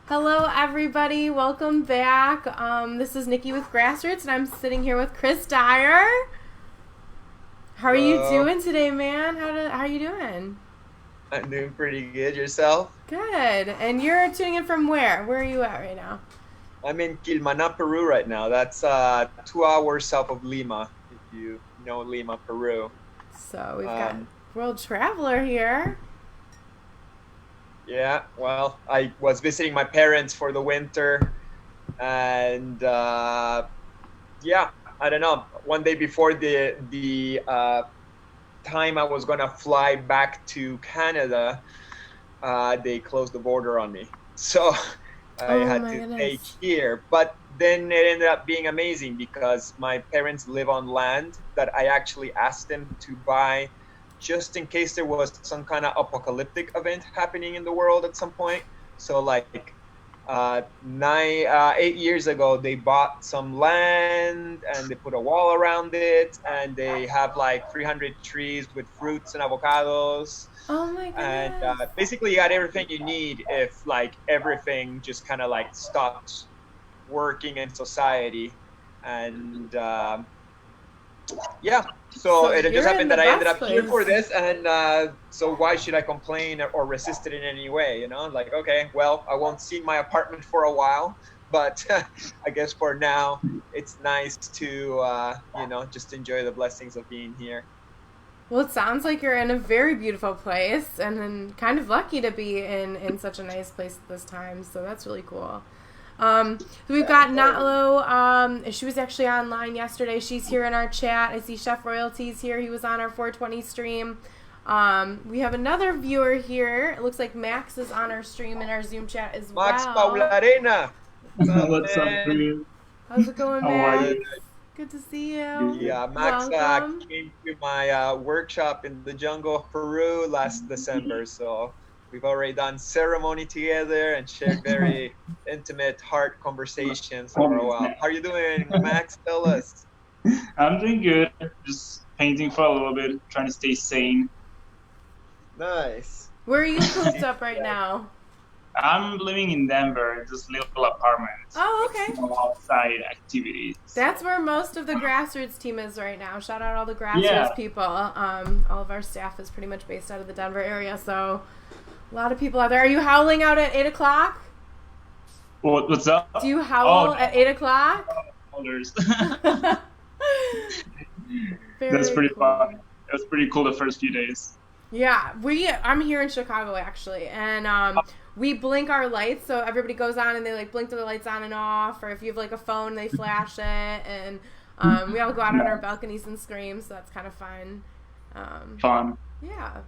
Hello, everybody. Welcome back. This is Nikki with Grassroots, and I'm sitting here with Chris Dyer. How are you Hello. doing today, man? How are you doing? I'm doing pretty good. Yourself? Good. And you're tuning in from where? Where are you at right now? I'm in Quilmaná, Peru right now. That's 2 hours south of Lima, if you know Lima, Peru. So we've got Um, World Traveler here. yeah, well, I was visiting my parents for the winter, and yeah, I don't know. One day before the time I was gonna fly back to Canada, they closed the border on me. So I Oh had my to stay goodness. here. But then it ended up being amazing because my parents live on land that I actually asked them to buy just in case there was some kind of apocalyptic event happening in the world at some point. So like 8 years ago, they bought some land and they put a wall around it, and they have like 300 trees with fruits and avocados, Oh my and goodness. basically you got everything you need if like everything just kind of like stopped working in society. And yeah, so So it just you're in happened the that I ended best up here place. for this, and so why should I complain or resist it in any way, like, okay, well, I won't see my apartment for a while, but I guess for now it's nice to just enjoy the blessings of being here. Well, it sounds like you're in a very beautiful place and then kind of lucky to be in such a nice place at this time. So that's really cool. So we've Yeah, got totally. Natlo. She was actually online yesterday. She's here in our chat. I see Chef Royalties here. He was on our 420 stream. We have another viewer here. It looks like Max is on our stream in our Zoom chat as Max well. Paularena, what's up, What's up, man? Chris? How's it going, How are Good. Max? you? Good to see you. Good. Yeah, Max Welcome. came to my workshop in the jungle of Peru last December. So we've already done ceremony together and shared very intimate heart conversations for a Homies, while. man. How are you doing, Max? Tell us. I'm doing good. Just painting for a little bit, trying to stay sane. Nice. Where are you Good to see cooped you up right again. now? I'm living in Denver, just little apartment Oh, with okay. no outside activities. That's So where most of the grassroots team is right now. Shout out all the yeah. grassroots people. All of our staff is pretty much based out of the Denver area, so a lot of people out there. Are you howling out at 8 o'clock? What's Do up? you Oh howl at no, 8 o'clock? others. That's Very pretty cool. fun. It was pretty cool the first few days. Yeah, I'm here in Chicago actually, and we blink our lights, so everybody goes on and they like blink their lights on and off, or if you have like a phone, they flash it, and we all go out on our No, balconies and scream, so that's kind of fun. Um, fun. yeah.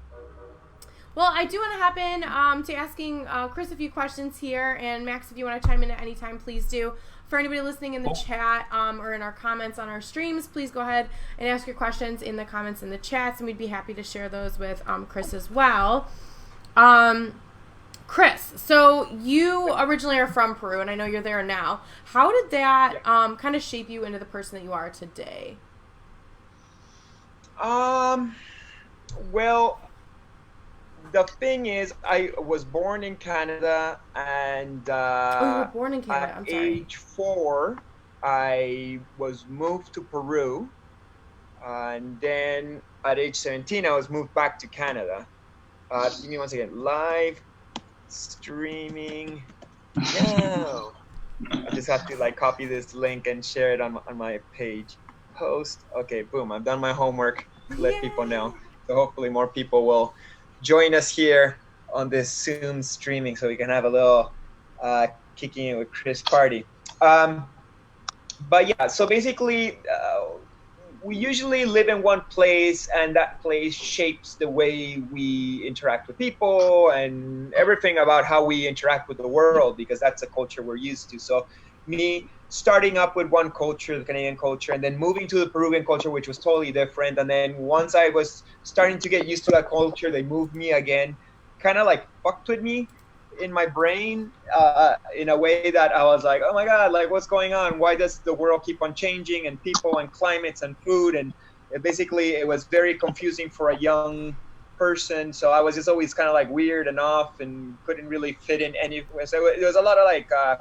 Well, I do want to hop in to asking Chris a few questions here, and Max, if you want to chime in at any time, please do. For anybody listening in the Cool. chat or in our comments on our streams, please go ahead and ask your questions in the comments in the chats, and we'd be happy to share those with Chris as well. Um, Chris, so you originally are from Peru, and I know you're there now. How did that Yeah. kind of shape you into the person that you are today? Um. Well, the thing is, I was born in Canada, and Oh, you were born in Canada. at I'm sorry. age 4, I was moved to Peru, and then at age 17, I was moved back to Canada. Give me one second. Live streaming now. I just have to like copy this link and share it on my page. Post. Okay, boom. I've done my homework to let people Yay! know. So hopefully more people will join us here on this Zoom streaming so we can have a little uh, kicking it with Chris party. Um, but yeah, so basically, we usually live in one place, and that place shapes the way we interact with people and everything about how we interact with the world, because that's a culture we're used to. So, me starting up with one culture, the Canadian culture, and then moving to the Peruvian culture, which was totally different. And then once I was starting to get used to that culture, they moved me again, kind of like fucked with me in my brain in a way that I was like, oh my God, like what's going on? Why does the world keep on changing, and people and climates and food? And basically, it was very confusing for a young person, so I was just always kind of like weird and off and couldn't really fit in anywhere. So there was a lot of like I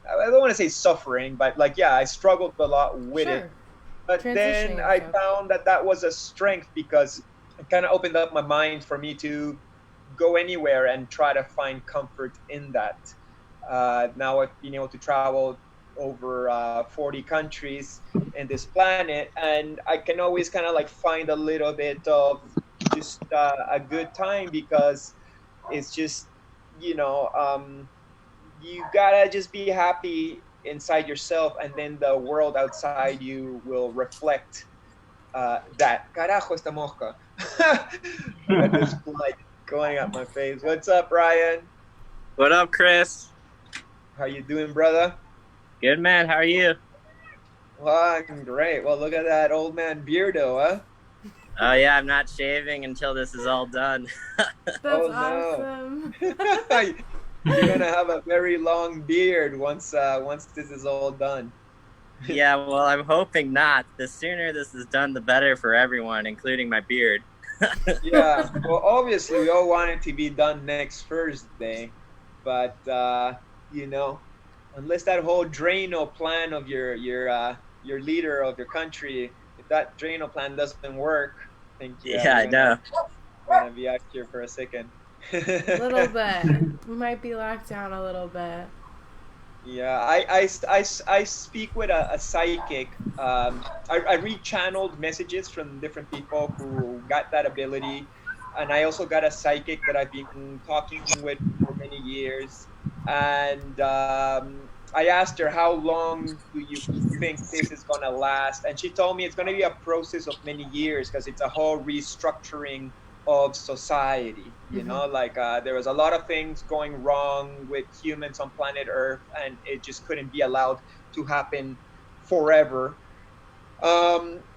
don't want to say suffering, but like yeah, I struggled a lot with it. Sure. But then I found that that was a strength because it kind of opened up my mind for me to go anywhere and try to find comfort in that. Now I've been able to travel over 40 countries in this planet, and I can always kind of like find a little bit of just a good time because it's just, you know, you gotta just be happy inside yourself, and then the world outside you will reflect that. Carajo, esta mosca. I got this flight going at my face. What's up, Ryan? What up, Chris? How you doing, brother? Good, man. How are you? Well, I'm great. Well, look at that old man beardo, huh? Oh, yeah, I'm not shaving until this is all done. That's awesome. You're going to have a very long beard once this is all done. Yeah, well, I'm hoping not. The sooner this is done, the better for everyone, including my beard. Yeah, well, obviously, we all want it to be done next Thursday. But, you know, unless that whole Drano plan of your leader of your country, if that Drano plan doesn't work, I think I know. We're gonna be out here for a second. A little bit. We might be locked down a little bit. Yeah, I speak with a psychic. I rechanneled messages from different people who got that ability, and I also got a psychic that I've been talking with for many years. And I asked her, how long do you think this is going to last? And she told me it's going to be a process of many years because it's a whole restructuring of society. You know, like there was a lot of things going wrong with humans on planet Earth, and it just couldn't be allowed to happen forever.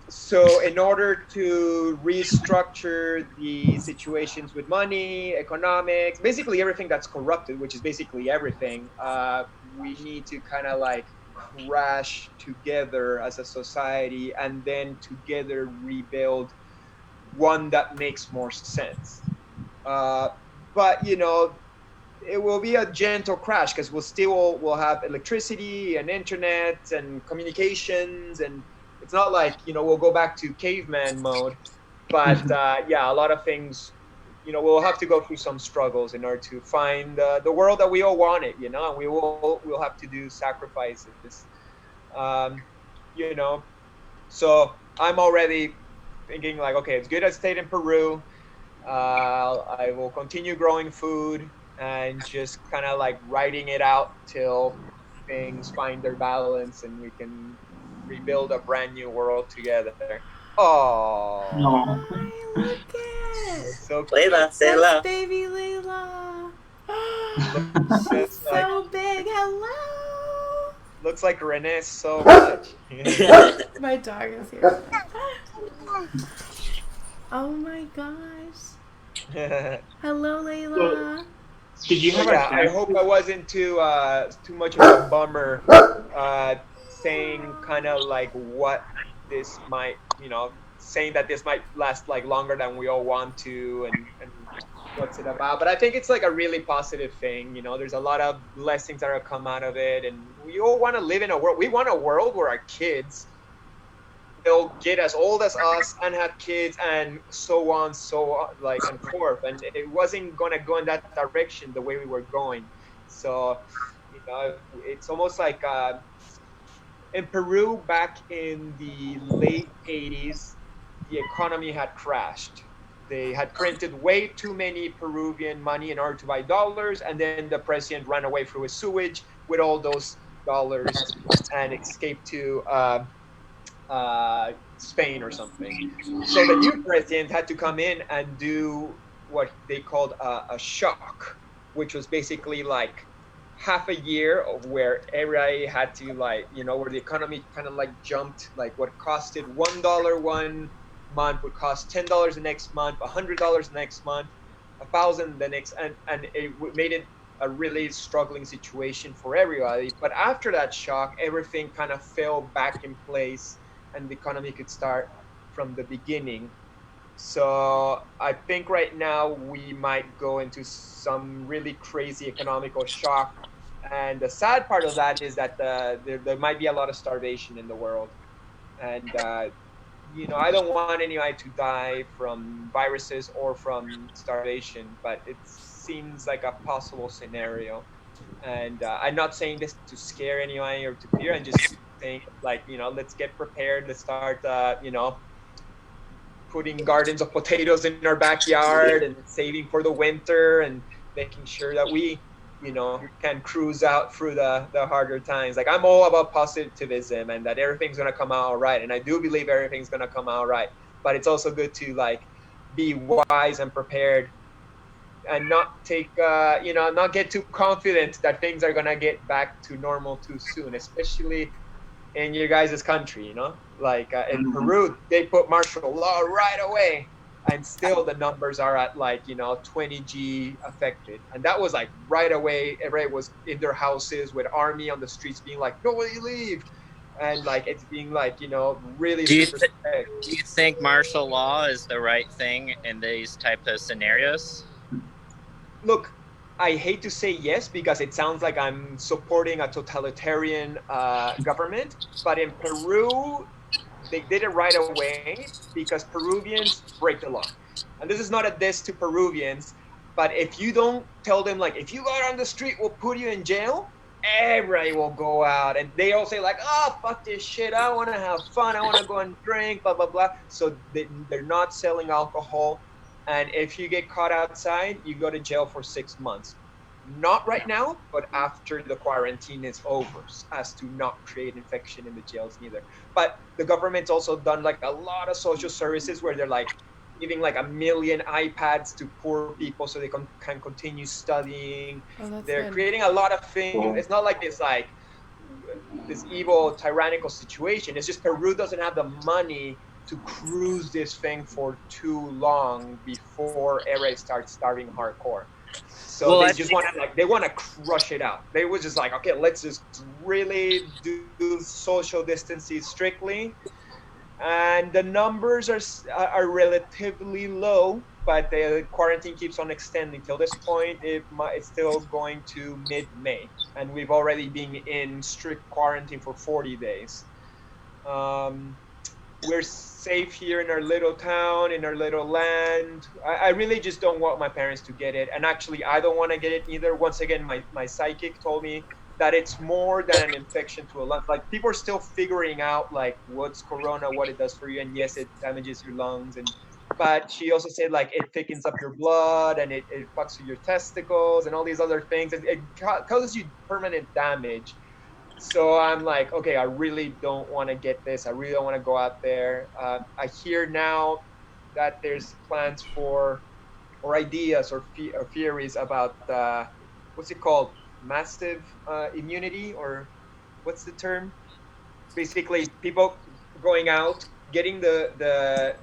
So in order to restructure the situations with money, economics, basically everything that's corrupted, which is basically everything, we need to kind of like crash together as a society and then together rebuild one that makes more sense. But, you know, it will be a gentle crash because we'll have electricity and internet and communications, and it's not like, you know, we'll go back to caveman mode, but yeah, a lot of things, you know, we'll have to go through some struggles in order to find the world that we all wanted, you know, and we'll have to do sacrifices, you know. So I'm already thinking like, okay, it's good I stayed in Peru. I will continue growing food and just kind of like writing it out till things find their balance and we can rebuild a brand new world together. Oh, Look it. So Layla, say hello. That's baby Layla. She's so big. Hello. Looks like Renee so much. My dog is here. Oh my gosh. Hello, Layla. Did you have I hope I wasn't too much of a bummer saying kind of like what this might, you know, saying that this might last like longer than we all want to and what's it about. But I think it's like a really positive thing, you know. There's a lot of blessings that are come out of it, and we all want to live in a world. We want a world where our kids, they'll get as old as us and have kids and so on, like and forth. And it wasn't gonna go in that direction the way we were going. So, you know, it's almost like in Peru back in the late 80s, the economy had crashed. They had printed way too many Peruvian money in order to buy dollars, and then the president ran away through his sewage with all those dollars and escaped to Spain or something. So the new president had to come in and do what they called a shock, which was basically like half a year of where everybody had to, like, you know, where the economy kind of like jumped, like what costed $1 one month would cost $10 the next month, $100 the next month, $1,000 the next, and it made it a really struggling situation for everybody. But after that shock, everything kind of fell back in place and the economy could start from the beginning. So I think right now we might go into some really crazy economical shock. And the sad part of that is that there might be a lot of starvation in the world. And, I don't want anybody to die from viruses or from starvation, but it seems like a possible scenario. And I'm not saying this to scare anyone or to fear. I'm just saying, like, let's get prepared. Let's start, putting gardens of potatoes in our backyard and saving for the winter and making sure that we, can cruise out through the harder times. Like, I'm all about positivism and that everything's going to come out all right. And I do believe everything's going to come out right. But it's also good to, like, be wise and prepared and not take, not get too confident that things are going to get back to normal too soon, especially in your guys' country, like in Peru, they put martial law right away, and still the numbers are at, like, 20G affected, and that was like right away. Everybody was in their houses with army on the streets being like, nobody leave, and like it's being like, really Do you, super th- do you think martial law is the right thing in these type of scenarios? Look, I hate to say yes because it sounds like I'm supporting a totalitarian government, but in Peru, they did it right away because Peruvians break the law. And this is not a diss to Peruvians, but if you don't tell them, like, if you go out on the street, we'll put you in jail, everybody will go out. And they all say, like, oh, fuck this shit. I want to have fun. I want to go and drink, blah, blah, blah. So they're not selling alcohol. And if you get caught outside, you go to jail for 6 months. Not right now, but after the quarantine is over, as to not create infection in the jails neither. But the government's also done, like, a lot of social services where they're, like, giving, like, 1 million iPads to poor people so they can continue studying. They're good. creating a lot of things. It's not like this, like, this evil, tyrannical situation. It's just Peru doesn't have the money to cruise this thing for too long before everybody starts starving hardcore. So they just want to, like, they want to crush it out. They were just like, okay, let's just really do social distancing strictly, and the numbers are relatively low, but the quarantine keeps on extending. Till this point, it's still going to mid-May, and we've already been in strict quarantine for 40 days. We're safe here in our little town, in our little land. I really just don't want my parents to get it. And actually, I don't want to get it either. Once again, my psychic told me that it's more than an infection to a lung. Like, people are still figuring out, like, what's corona, what it does for you. And yes, it damages your lungs. But she also said, like, it thickens up your blood and it fucks with your testicles and all these other things. It causes you permanent damage. So I'm like, okay, I really don't want to get this. I really don't want to go out there. I hear now that there's plans or ideas or theories about, what's it called? Massive immunity, or what's the term? Basically, people going out, getting the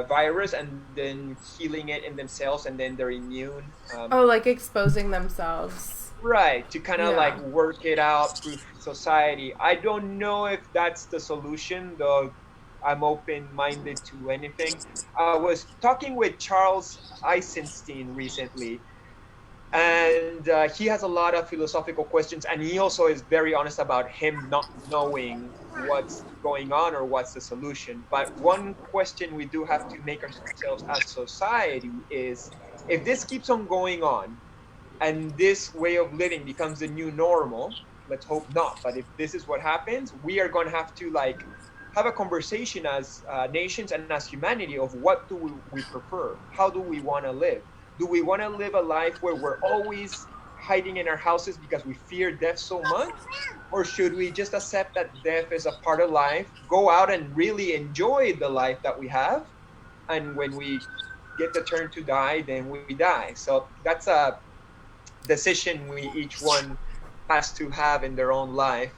virus and then healing it in themselves, and then they're immune. Like exposing themselves. Right, to kind of like work it out through society. I don't know if that's the solution, though I'm open-minded to anything. I was talking with Charles Eisenstein recently, and he has a lot of philosophical questions, and he also is very honest about him not knowing what's going on or what's the solution. But one question we do have to make ourselves as society is, if this keeps on going on, and this way of living becomes the new normal, let's hope not, but if this is what happens, we are going to have to, like, have a conversation as nations and as humanity of what do we prefer? How do we want to live? Do we want to live a life where we're always hiding in our houses because we fear death so much? Or should we just accept that death is a part of life, go out and really enjoy the life that we have, and when we get the turn to die, then we die? So that's a decision we each one has to have in their own life.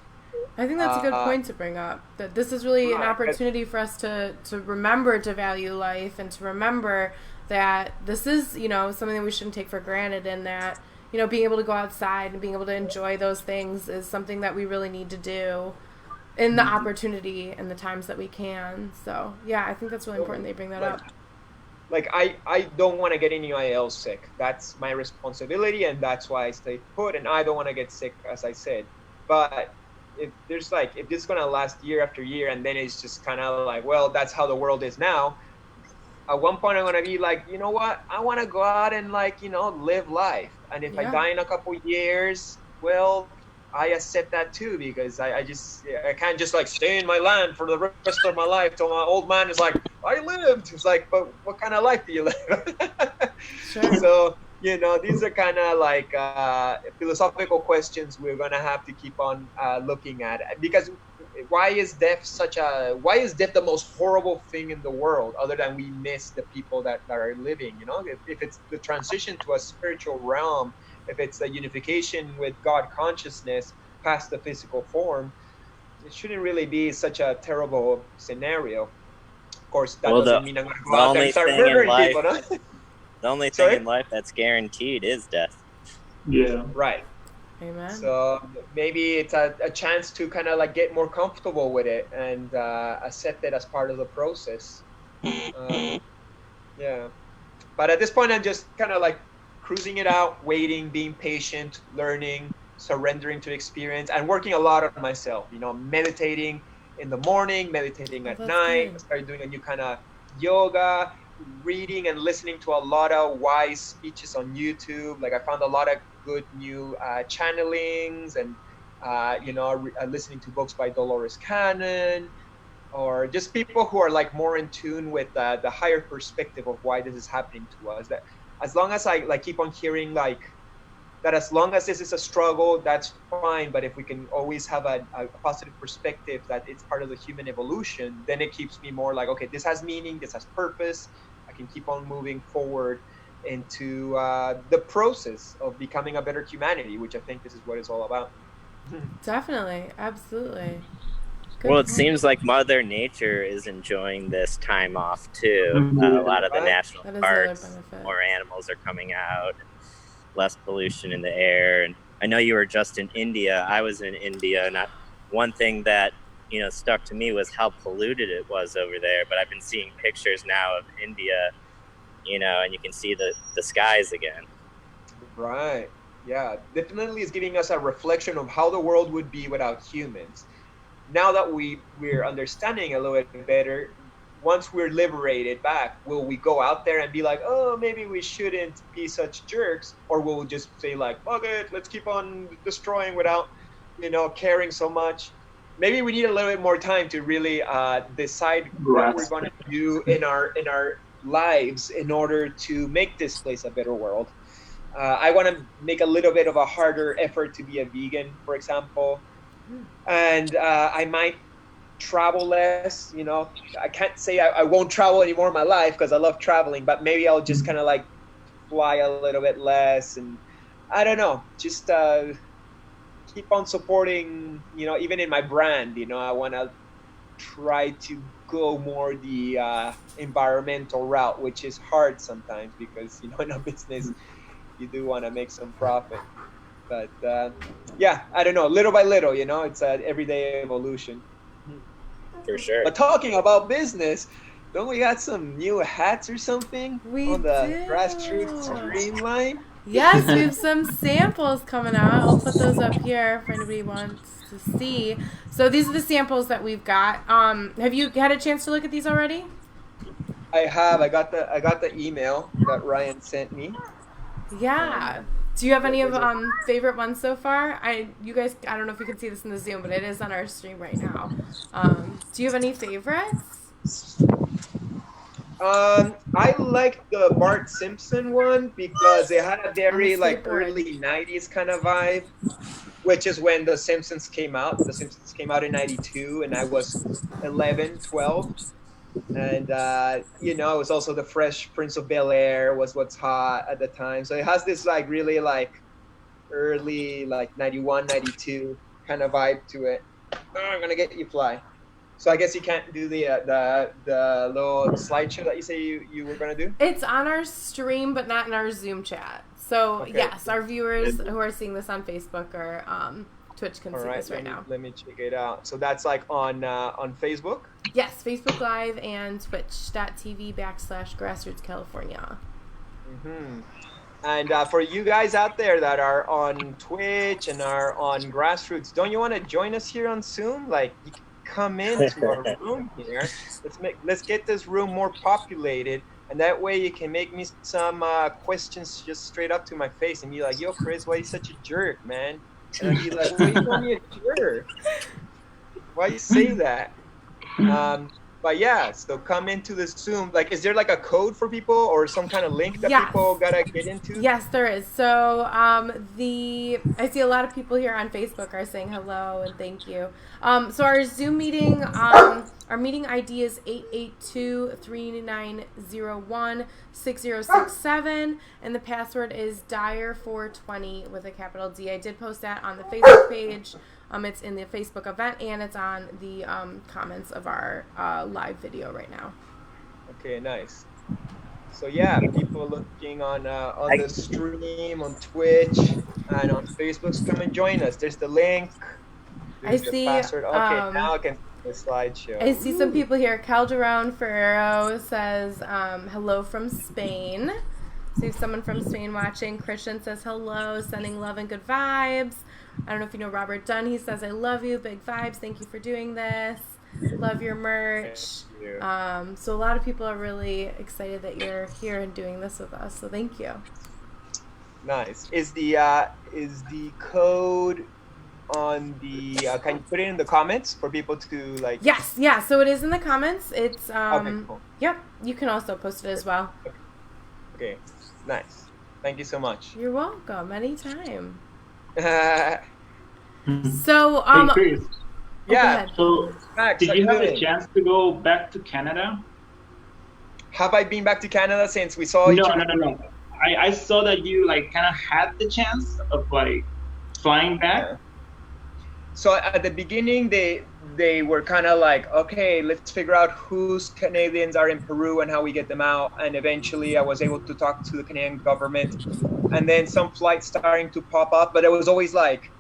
I think that's a good point to bring up, that this is really an opportunity for us to remember to value life, and to remember that this is, something that we shouldn't take for granted, and that, being able to go outside and being able to enjoy those things is something that we really need to do in the opportunity and the times that we can. So, yeah, I think that's really important they bring that up. like I don't want to get anybody else sick. That's my responsibility, and that's why I stay put. And I don't want to get sick, as I said. But if this is gonna last year after year, and then it's just kind of like, well, that's how the world is now. At one point, I'm gonna be like, you know what? I want to go out and like, live life. And if I Yeah. die in a couple years, well, I accept that too, because I can't just like stay in my land for the rest of my life till my old man is like, I lived. It's like, but what kind of life do you live? Sure. So these are kind of like philosophical questions we're gonna have to keep on looking at, because why is death the most horrible thing in the world, other than we miss the people that are living? If it's the transition to a spiritual realm, if it's the unification with God consciousness past the physical form, it shouldn't really be such a terrible scenario. Of course, that Well, doesn't mean I'm going to go the out there only and start thing in murdering life, people, no? the only Sorry? thing in life that's guaranteed is death. Yeah. Right. Amen. So maybe it's a chance to kind of like get more comfortable with it and accept it as part of the process. Yeah. But at this point, I'm just kind of like cruising it out, waiting, being patient, learning, surrendering to experience, and working a lot on myself. Meditating in the morning, meditating at That's night. good. I started doing a new kind of yoga, reading and listening to a lot of wise speeches on YouTube. Like I found a lot of good new channelings, and listening to books by Dolores Cannon, or just people who are like more in tune with the higher perspective of why this is happening to us. That as long as I like keep on hearing like that, as long as this is a struggle, that's fine. But if we can always have a positive perspective that it's part of the human evolution, then it keeps me more like, okay, this has meaning, this has purpose. I can keep on moving forward into the process of becoming a better humanity, which I think this is what it's all about. Definitely. Absolutely. Good Well, it point. seems like Mother Nature is enjoying this time off too. Mhm. A lot of the Right. national That is another parks, benefit. more animals are coming out, less pollution in the air. And I know you were just in India. I was in India, and one thing that stuck to me was how polluted it was over there. But I've been seeing pictures now of India, and you can see the skies again. Right. Yeah, definitely is giving us a reflection of how the world would be without humans. Now that we're understanding a little bit better, once we're liberated back, will we go out there and be like, oh, maybe we shouldn't be such jerks, or will we just say like, fuck it, let's keep on destroying without, caring so much? Maybe we need a little bit more time to really decide what we're Grasp going it. to do in our lives in order to make this place a better world. I want to make a little bit of a harder effort to be a vegan, for example, and I might travel less. I can't say I won't travel anymore in my life because I love traveling, but maybe I'll just kind of like fly a little bit less, and I don't know, just keep on supporting. Even in my brand, I want to try to go more the environmental route, which is hard sometimes because in a business you do want to make some profit. But yeah, I don't know, little by little, it's an everyday evolution. For sure. But talking about business, don't we got some new hats or something We on the do. grassroots streamline? Yes, we have some samples coming out. I'll put those up here if anybody wants to see. So these are the samples that we've got. Have you had a chance to look at these already? I have. I got the email that Ryan sent me. Yeah. Do you have any of favorite ones so far? You guys, I don't know if you can see this in the Zoom, but it is on our stream right now. Do you have any favorites? I like the Bart Simpson one because it had a very like skateboard. early '90s kind of vibe, which is when The Simpsons came out. The Simpsons came out in '92, and I was 11, 12. And it was also the Fresh Prince of Bel-Air was what's hot at the time. So it has this like really like early like 91, 92 kind of vibe to it. Oh, I'm gonna get you fly. So I guess you can't do the little slideshow that you say you were gonna do. It's on our stream, but not in our Zoom chat. So Okay. yes, our viewers who are seeing this on Facebook or Twitch can All see right, this right now. Let me check it out. So that's like on Facebook? Yes, Facebook Live and twitch.tv/Grassroots California. Mm-hmm. And for you guys out there that are on Twitch and are on Grassroots, don't you want to join us here on Zoom? Like, you can come into our room here. Let's get this room more populated, and that way you can make me some questions just straight up to my face and be like, "Yo, Chris, why you such a jerk, man?" And I'd be like, "Why you call me a jerk? Why you say that?" But yeah, so come into the Zoom. Like, is there like a code for people or some kind of link that people gotta get into? Yes, there is. So I see a lot of people here on Facebook are saying hello and thank you. So our Zoom meeting, our meeting ID is 882-3901-6067, and the password is Dyer420 with a capital D. I did post that on the Facebook page. It's in the Facebook event, and it's on the comments of our live video right now. Okay, nice. So yeah, people looking on the stream, on Twitch, and on Facebook, come and join us. There's the link. There's the password. Okay, now I can see the slideshow. I see some people here. Calderon Ferrero says, hello from Spain. See someone from Spain watching. Christian says hello, sending love and good vibes. I don't know if you know Robert Dunn. He says, I love you, big vibes. Thank you for doing this. Love your merch. Thank you. So a lot of people are really excited that you're here and doing this with us. So thank you. Nice. Is the code on the? Can you put it in the comments for people to like? Yes. Yeah. So it is in the comments. It's Okay, cool. Yep. You can also post it as well. Okay. Nice. Thank you so much. You're welcome. Anytime. Yeah. So Hey, Chris, so Max, did you have a chance to go back to Canada? Have I been back to Canada since we saw each other? No. I saw that you like kind of had the chance of like flying back. Yeah. So at the beginning, they were kind of like, okay, let's figure out whose Canadians are in Peru and how we get them out. And eventually I was able to talk to the Canadian government. And then some flights starting to pop up, but it was always like,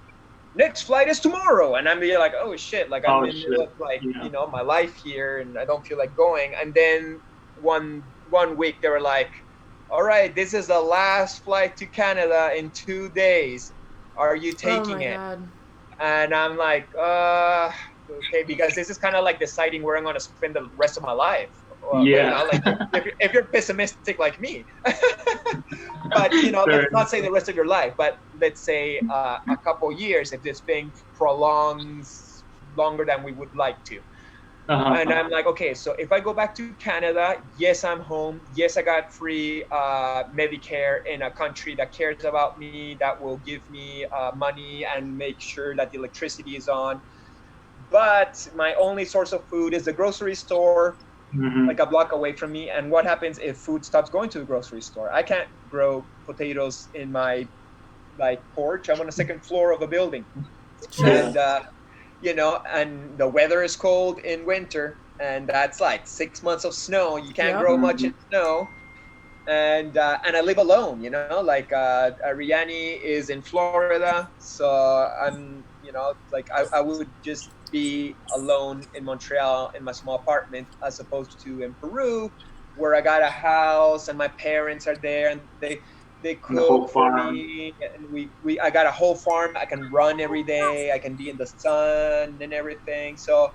next flight is tomorrow. And I'm like, oh shit, like I'm in the middle of like, you know, my life here and I don't feel like going. And then one week they were like, all right, this is the last flight to Canada in 2 days. Are you taking it? God. And I'm like, okay, because this is kind of like deciding where I'm going to spend the rest of my life. Well, yeah. You know, like if you're pessimistic like me, but you know, let's not say the rest of your life, but let's say a couple years if this thing prolongs longer than we would like to. And I'm like, okay, so if I go back to Canada, yes, I'm home. Yes, I got free Medicare in a country that cares about me, that will give me money and make sure that the electricity is on. But my only source of food is the grocery store, like a block away from me. And what happens if food stops going to the grocery store? I can't grow potatoes in my porch. I'm on the second floor of a building. And you know, and the weather is cold in winter, and that's like 6 months of snow. You can't grow much in snow, and I live alone. You know, like Ariane is in Florida, so I'm, you know, like I would just be alone in Montreal in my small apartment, as opposed to in Peru, where I got a house and my parents are there and they cook for me, and I got a whole farm. I can run every day. I can be in the sun and everything. So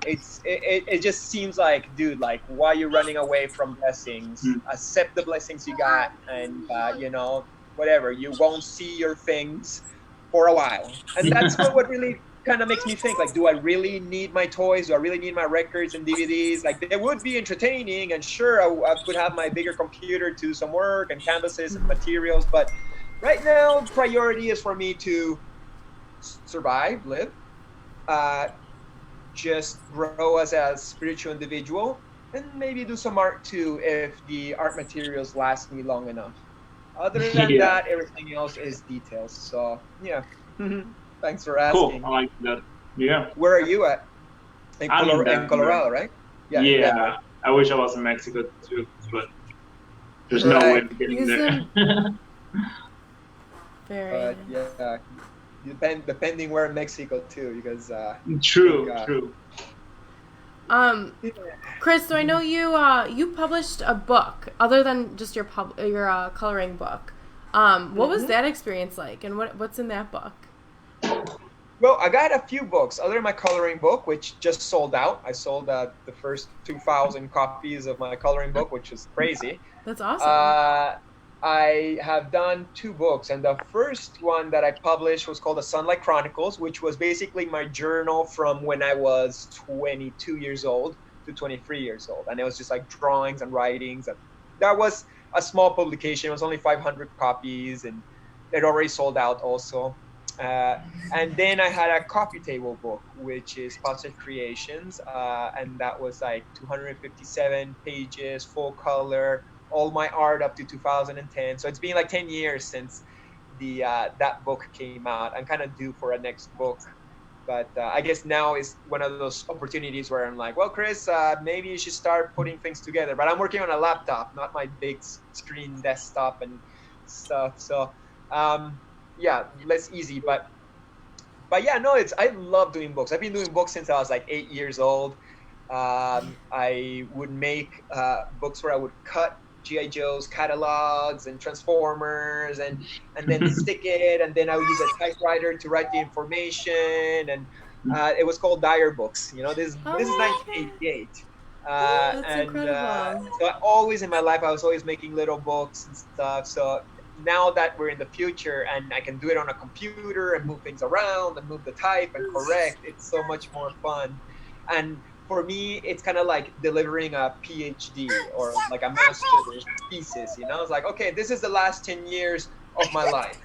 it just seems like, dude, like, why are you running away from blessings? Accept the blessings you got, and you know, whatever. You won't see your things for a while, and that's what really kind of makes me think, like, do I really need my toys? Do I really need my records and DVDs? Like, they would be entertaining, and sure, I could have my bigger computer to do some work and canvases and materials, but right now, priority is for me to survive, live, just grow as a spiritual individual, and maybe do some art too if the art materials last me long enough. Other than that, everything else is details. So, yeah. Thanks for asking. Cool. I like that. Yeah. Where are you at? In Colorado, right? Yeah. I wish I was in Mexico too, but there's no way to get in there. But yeah, depending where in Mexico too, because True, I think, true. Chris, so I know you published a book other than just your coloring book. What was that experience like, and what's in that book? Well, I got a few books other than my coloring book, which just sold out. I sold the first 2,000 copies of my coloring book, which is crazy. That's awesome. I have done 2 books, and the first one that I published was called The Sunlight Chronicles, which was basically my journal from when I was 22 years old to 23 years old. And it was just like drawings and writings. And that was a small publication. It was only 500 copies, and it already sold out also. And then I had a coffee table book, which is Positive Creations, and that was like 257 pages, full color, all my art up to 2010. So it's been like 10 years since that book came out. I'm kind of due for a next book, but I guess now is one of those opportunities where I'm like, well, Chris, maybe you should start putting things together. But I'm working on a laptop, not my big screen desktop and stuff. So yeah, less easy. But yeah, no, I love doing books. I've been doing books since I was like 8 years old. I would make books where I would cut G.I. Joe's catalogs and Transformers and then stick it, and then I would use a typewriter to write the information, and it was called Dyer books. You know, this is 1988. That's and incredible. so always in my life I was always making little books and stuff. So now that we're in the future and I can do it on a computer and move things around and move the type and correct, it's so much more fun. And for me, it's kind of like delivering a PhD or like a master's thesis. You know, it's like, okay, this is the last 10 years of my life.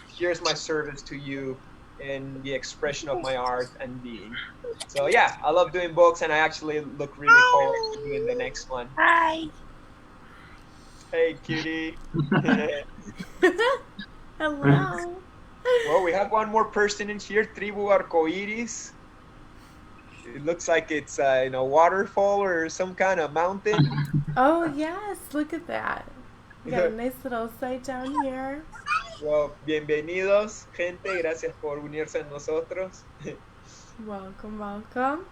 Here's my service to you in the expression of my art and being. So yeah, I love doing books, and I actually look really forward to doing the next one. Hi. Hey, cutie. Hello. Well, we have one more person in here, Tribu Arcoiris. It looks like it's a waterfall or some kind of mountain. Oh yes, look at that. We got a nice little site down here. Well, bienvenidos, gente. Gracias por unirse a nosotros. Welcome, welcome.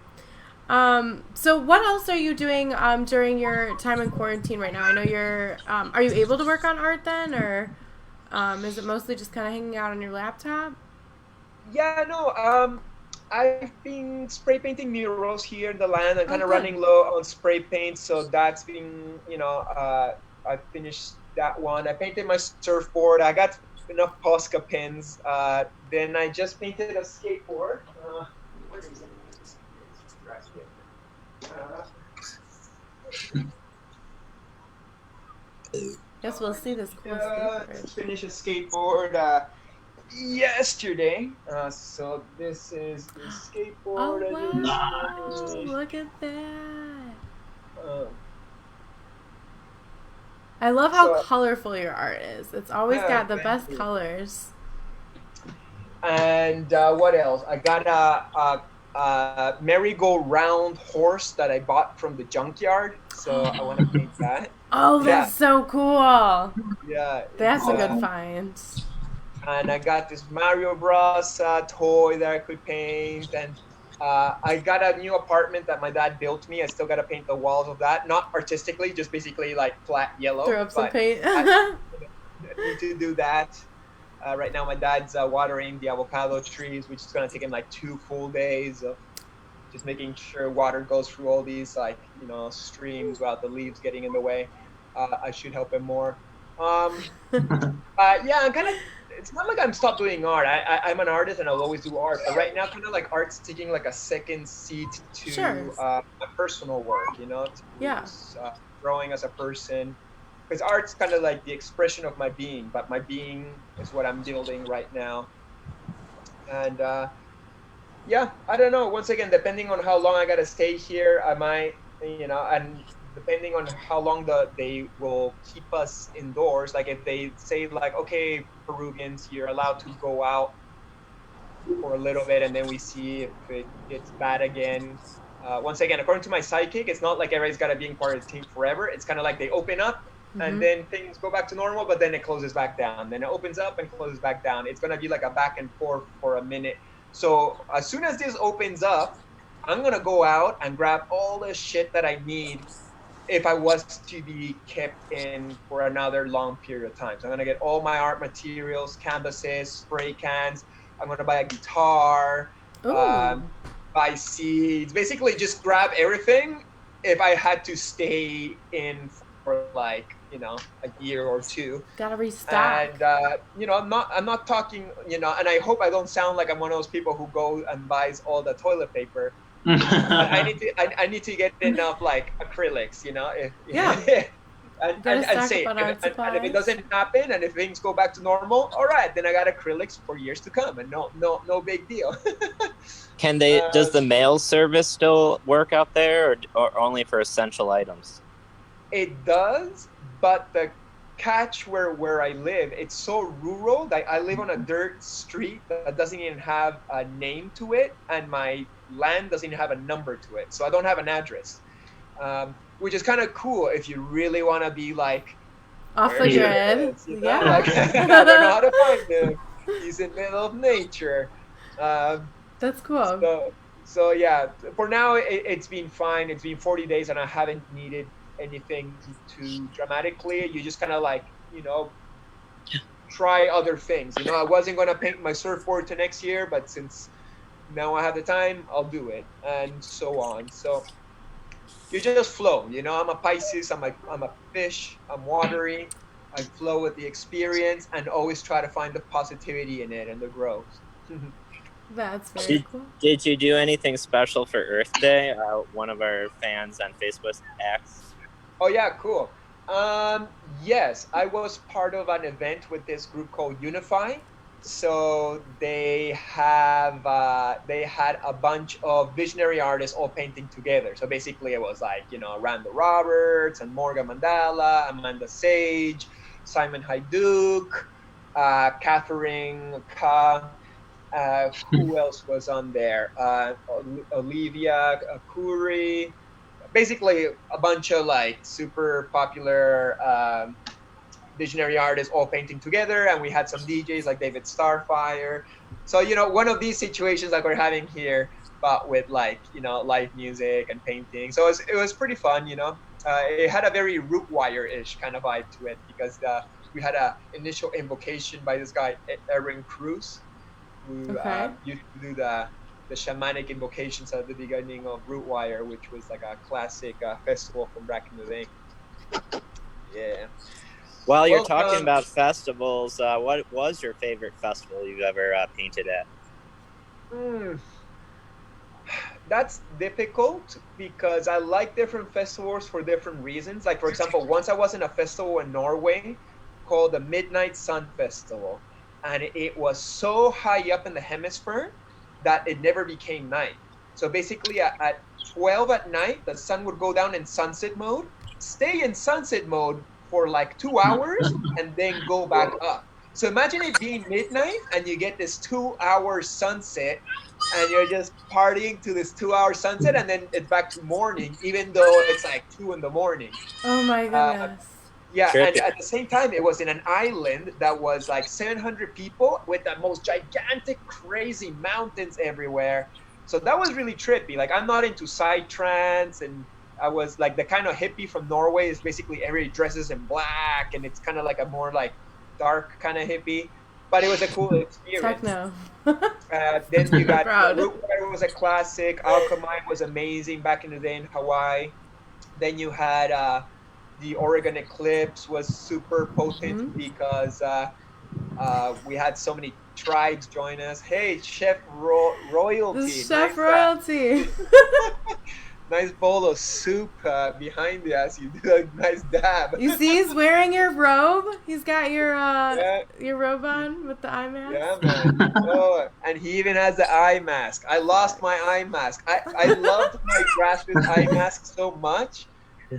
So what else are you doing during your time in quarantine right now? I know you're. Are you able to work on art then, or is it mostly just kind of hanging out on your laptop? Yeah, no. I've been spray painting murals here in the land. I'm kind of running low on spray paint, so that's been, I finished that one. I painted my surfboard. I got enough Posca pins. Then I just painted a skateboard. Where is it? Guess we'll see this cool skateboard. Finish a skateboard yesterday. So this is the skateboard. Oh wow! Look at that. I love how colorful your art is. It's always got the best colors. And what else? I got a merry-go-round horse that I bought from the junkyard. So I want to paint that. Oh, that's so cool. Yeah. That's a good find. And I got this Mario Bros. Toy that I could paint. And I got a new apartment that my dad built me. I still got to paint the walls of that. Not artistically, just basically like flat yellow. Throw up some paint. I need to do that. Right now my dad's watering the avocado trees, which is going to take him like 2 full days of just making sure water goes through all these streams without the leaves getting in the way. I should help him more. Yeah, I'm kind of. It's not like I'm stopped doing art. I'm an artist and I'll always do art. But right now, kind of like art's taking like a second seat to my personal work. Growing as a person. Because art's kind of like the expression of my being, but my being is what I'm building right now. And yeah, I don't know. Once again, depending on how long I gotta stay here, I might, and depending on how long they will keep us indoors. Like if they say like, okay, Peruvians, you're allowed to go out for a little bit, and then we see if it gets bad again. Once again, according to my psychic, it's not like everybody's gotta be in quarantine forever. It's kind of like they open up, and then things go back to normal, but then it closes back down. Then it opens up and closes back down. It's going to be like a back and forth for a minute. So as soon as this opens up, I'm going to go out and grab all the shit that I need if I was to be kept in for another long period of time. So I'm going to get all my art materials, canvases, spray cans. I'm going to buy a guitar, buy seeds, basically just grab everything if I had to stay in for like, a year or two. Gotta restock. And, I'm not talking, and I hope I don't sound like I'm one of those people who go and buys all the toilet paper. I need to get enough like acrylics, and say, and if it doesn't happen, and if things go back to normal, all right, then I got acrylics for years to come, and no big deal. Can they? Does the mail service still work out there, or only for essential items? It does, but the catch where I live, it's so rural that I live on a dirt street that doesn't even have a name to it, and my land doesn't even have a number to it, so I don't have an address, which is kind of cool if you really want to be like off the grid. Yeah, like, I don't know how to find him. He's in the middle of nature. That's cool. So yeah, for now it's been fine. It's been 40 days and I haven't needed anything too dramatically. You just kind of like, try other things. I wasn't going to paint my surfboard to next year, but since now I have the time, I'll do it, and so on. So you just flow. I'm a Pisces. I'm a fish. I'm watery. I flow with the experience and always try to find the positivity in it and the growth. That's very cool. Did you do anything special for Earth Day? One of our fans on Facebook asked. Oh yeah, cool. Yes, I was part of an event with this group called Unify. So they had a bunch of visionary artists all painting together. So basically it was like, Randa Roberts and Morgan Mandela, Amanda Sage, Simon Hajduk, Catherine Ka, who else was on there? Olivia Kuri. Basically a bunch of like super popular visionary artists all painting together, and we had some DJs like David Starfire. So one of these situations like we're having here, but with like live music and painting. So it was pretty fun. It had a very Root Wire-ish kind of vibe to it because we had a initial invocation by this guy Aaron Cruz, who used to do the shamanic invocations at the beginning of Root Wire, which was like a classic festival from back in the day. Yeah. While you're talking about festivals, what was your favorite festival you've ever painted at? That's difficult because I like different festivals for different reasons. Like, for example, once I was in a festival in Norway called the Midnight Sun Festival, and it was so high up in the hemisphere that it never became night. So basically at 12 at night, the sun would go down in sunset mode, stay in sunset mode for like 2 hours, and then go back up. So imagine it being midnight and you get this 2-hour sunset and you're just partying to this 2-hour sunset, and then it's back to morning, even though it's like 2 in the morning. Oh my goodness. Yeah, and at the same time, it was in an island that was like 700 people with the most gigantic, crazy mountains everywhere. So that was really trippy. Like, I'm not into psytrance, and I was like the kind of hippie from Norway is basically everybody dresses in black, and it's kind of like a more like dark kind of hippie. But it was a cool experience. Techno. Then you got Root Wire was a classic. Alchemine was amazing back in the day in Hawaii. Then you had the Oregon eclipse was super potent because we had so many tribes join us. Hey, Chef Royalty. This is Chef Royalty. Nice bowl of soup behind you as you do a nice dab. You see, he's wearing your robe. He's got your robe on with the eye mask. Yeah, man. Oh, and he even has the eye mask. I lost my eye mask. I loved my grassroots eye mask so much,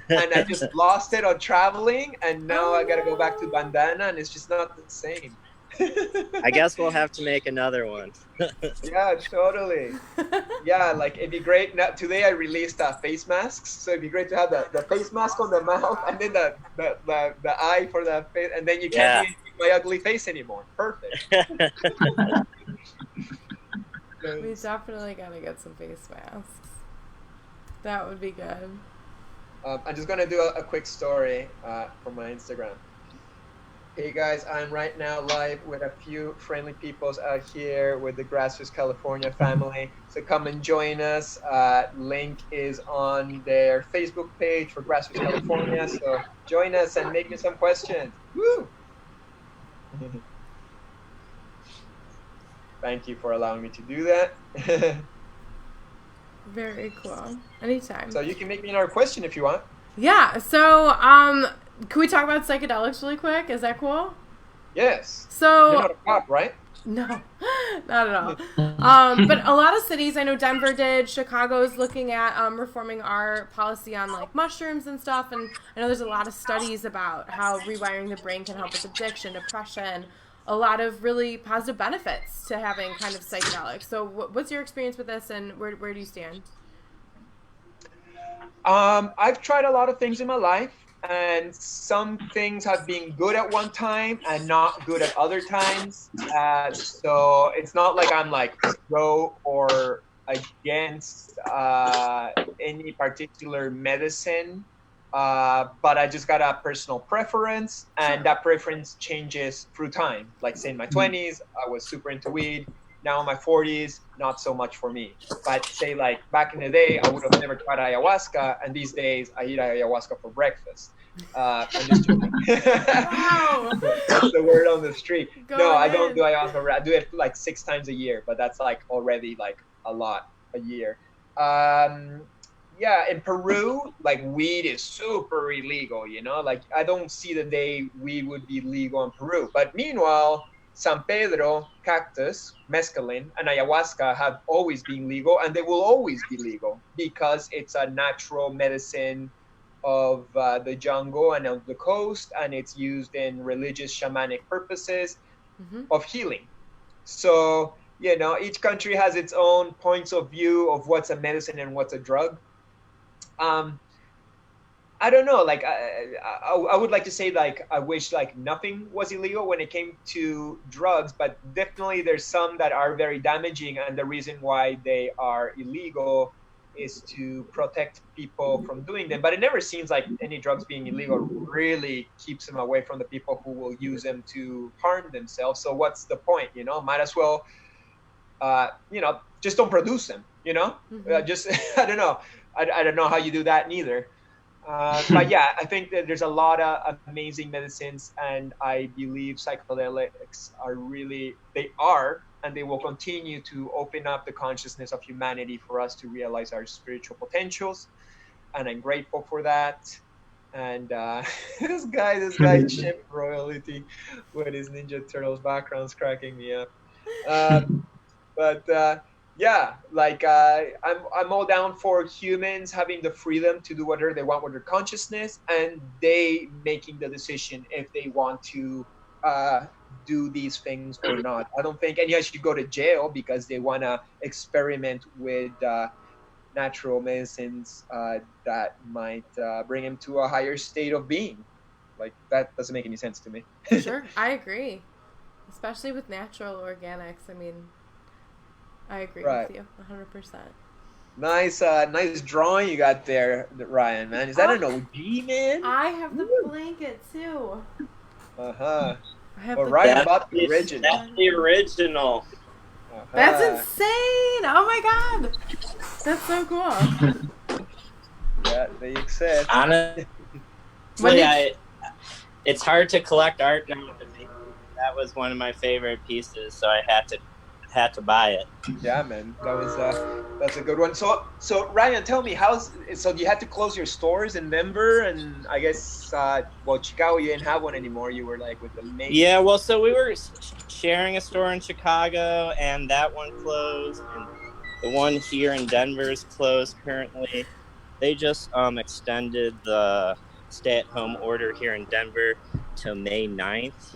and I just lost it on traveling, and now I gotta go back to bandana, and it's just not the same. I guess we'll have to make another one. Yeah, totally. Yeah, like it'd be great. Now, today I released face masks, so it'd be great to have the face mask on the mouth and then the eye for the face, and then you can't even see my ugly face anymore. Perfect. We definitely gotta get some face masks. That would be good. I'm just gonna do a quick story from my Instagram. Hey guys, I'm right now live with a few friendly peoples out here with the Grassroots California family. So come and join us. Link is on their Facebook page for Grassroots California. So join us and make me some questions. Woo! Thank you for allowing me to do that. Very cool. Anytime. So you can make me another question if you want. Yeah. So, can we talk about psychedelics really quick? Is that cool? Yes. So. You're not a cop, right? No, not at all. But a lot of cities, I know Denver did, Chicago's looking at reforming our policy on like mushrooms and stuff. And I know there's a lot of studies about how rewiring the brain can help with addiction, depression, a lot of really positive benefits to having kind of psychedelics. So what's your experience with this, and where do you stand? I've tried a lot of things in my life, and some things have been good at one time and not good at other times. So it's not like I'm like pro or against any particular medicine, but I just got a personal preference, and that preference changes through time. Like say in my 20s, I was super into weed. Now in my 40s, not so much for me. But say like back in the day, I would have never tried ayahuasca, and these days I eat ayahuasca for breakfast. I'm just joking. Wow. That's the word on the street. Go I ahead. don't do ayahuasca. I do it like 6 times a year, but that's like already like a lot a year. Yeah, in Peru, like weed is super illegal, you know? Like I don't see the day weed would be legal in Peru. But meanwhile, San Pedro, cactus, mescaline, and ayahuasca have always been legal, and they will always be legal because it's a natural medicine of the jungle and of the coast, and it's used in religious shamanic purposes of healing. So, you know, each country has its own points of view of what's a medicine and what's a drug. I don't know. Like, I would like to say, like, I wish like nothing was illegal when it came to drugs, but definitely there's some that are very damaging, and the reason why they are illegal is to protect people from doing them. But it never seems like any drugs being illegal really keeps them away from the people who will use them to harm themselves. So what's the point? You know, might as well, you know, just don't produce them. You know, just I don't know. I don't know how you do that neither. But yeah, I think that there's a lot of amazing medicines, and I believe psychedelics are really, they are, and they will continue to open up the consciousness of humanity for us to realize our spiritual potentials. And I'm grateful for that. And this guy Chip Royalty with his Ninja Turtles background's cracking me up. Yeah, like I'm all down for humans having the freedom to do whatever they want with their consciousness, and they making the decision if they want to do these things or not. I don't think anyone should go to jail because they want to experiment with natural medicines that might bring them to a higher state of being. Like, that doesn't make any sense to me. Sure, I agree. Especially with natural organics. I mean, I agree with you 100%. Nice drawing you got there, Ryan, man. Is that an OG, man? I have the blanket too. Uh-huh. I have Ryan bought the original. That's the original. That's insane! Oh my god! That's so cool. Yeah, they exist. Honestly, it's hard to collect art now. That was one of my favorite pieces, so I had to buy it. Yeah, man, that's a good one. So Ryan, tell me, so you had to close your stores in Denver, and I guess Chicago, you didn't have one anymore. You were like with the main. Yeah, well, so we were sharing a store in Chicago, and that one closed, and the one here in Denver is closed currently. They just extended the stay-at-home order here in Denver to May 9th.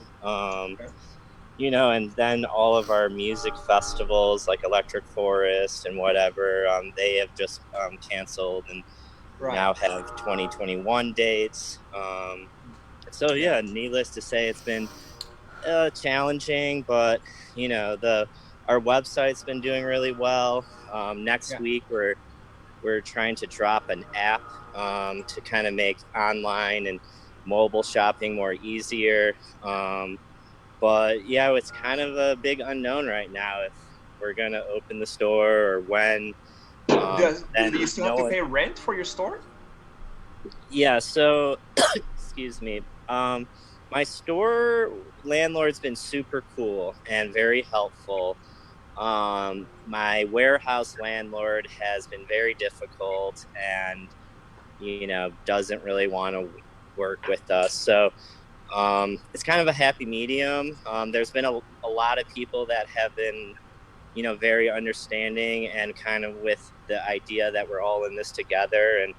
and then all of our music festivals like Electric Forest and whatever, they have just canceled and now have 2021 dates. So yeah, needless to say, it's been challenging, but our website's been doing really well. Next week we're trying to drop an app to kind of make online and mobile shopping more easier. But yeah, it's kind of a big unknown right now if we're gonna open the store or when. Do you still have to pay rent for your store? Yeah. So, excuse me. My store landlord's been super cool and very helpful. My warehouse landlord has been very difficult and doesn't really want to work with us. So it's kind of a happy medium. There's been a lot of people that have been very understanding and kind of with the idea that we're all in this together, and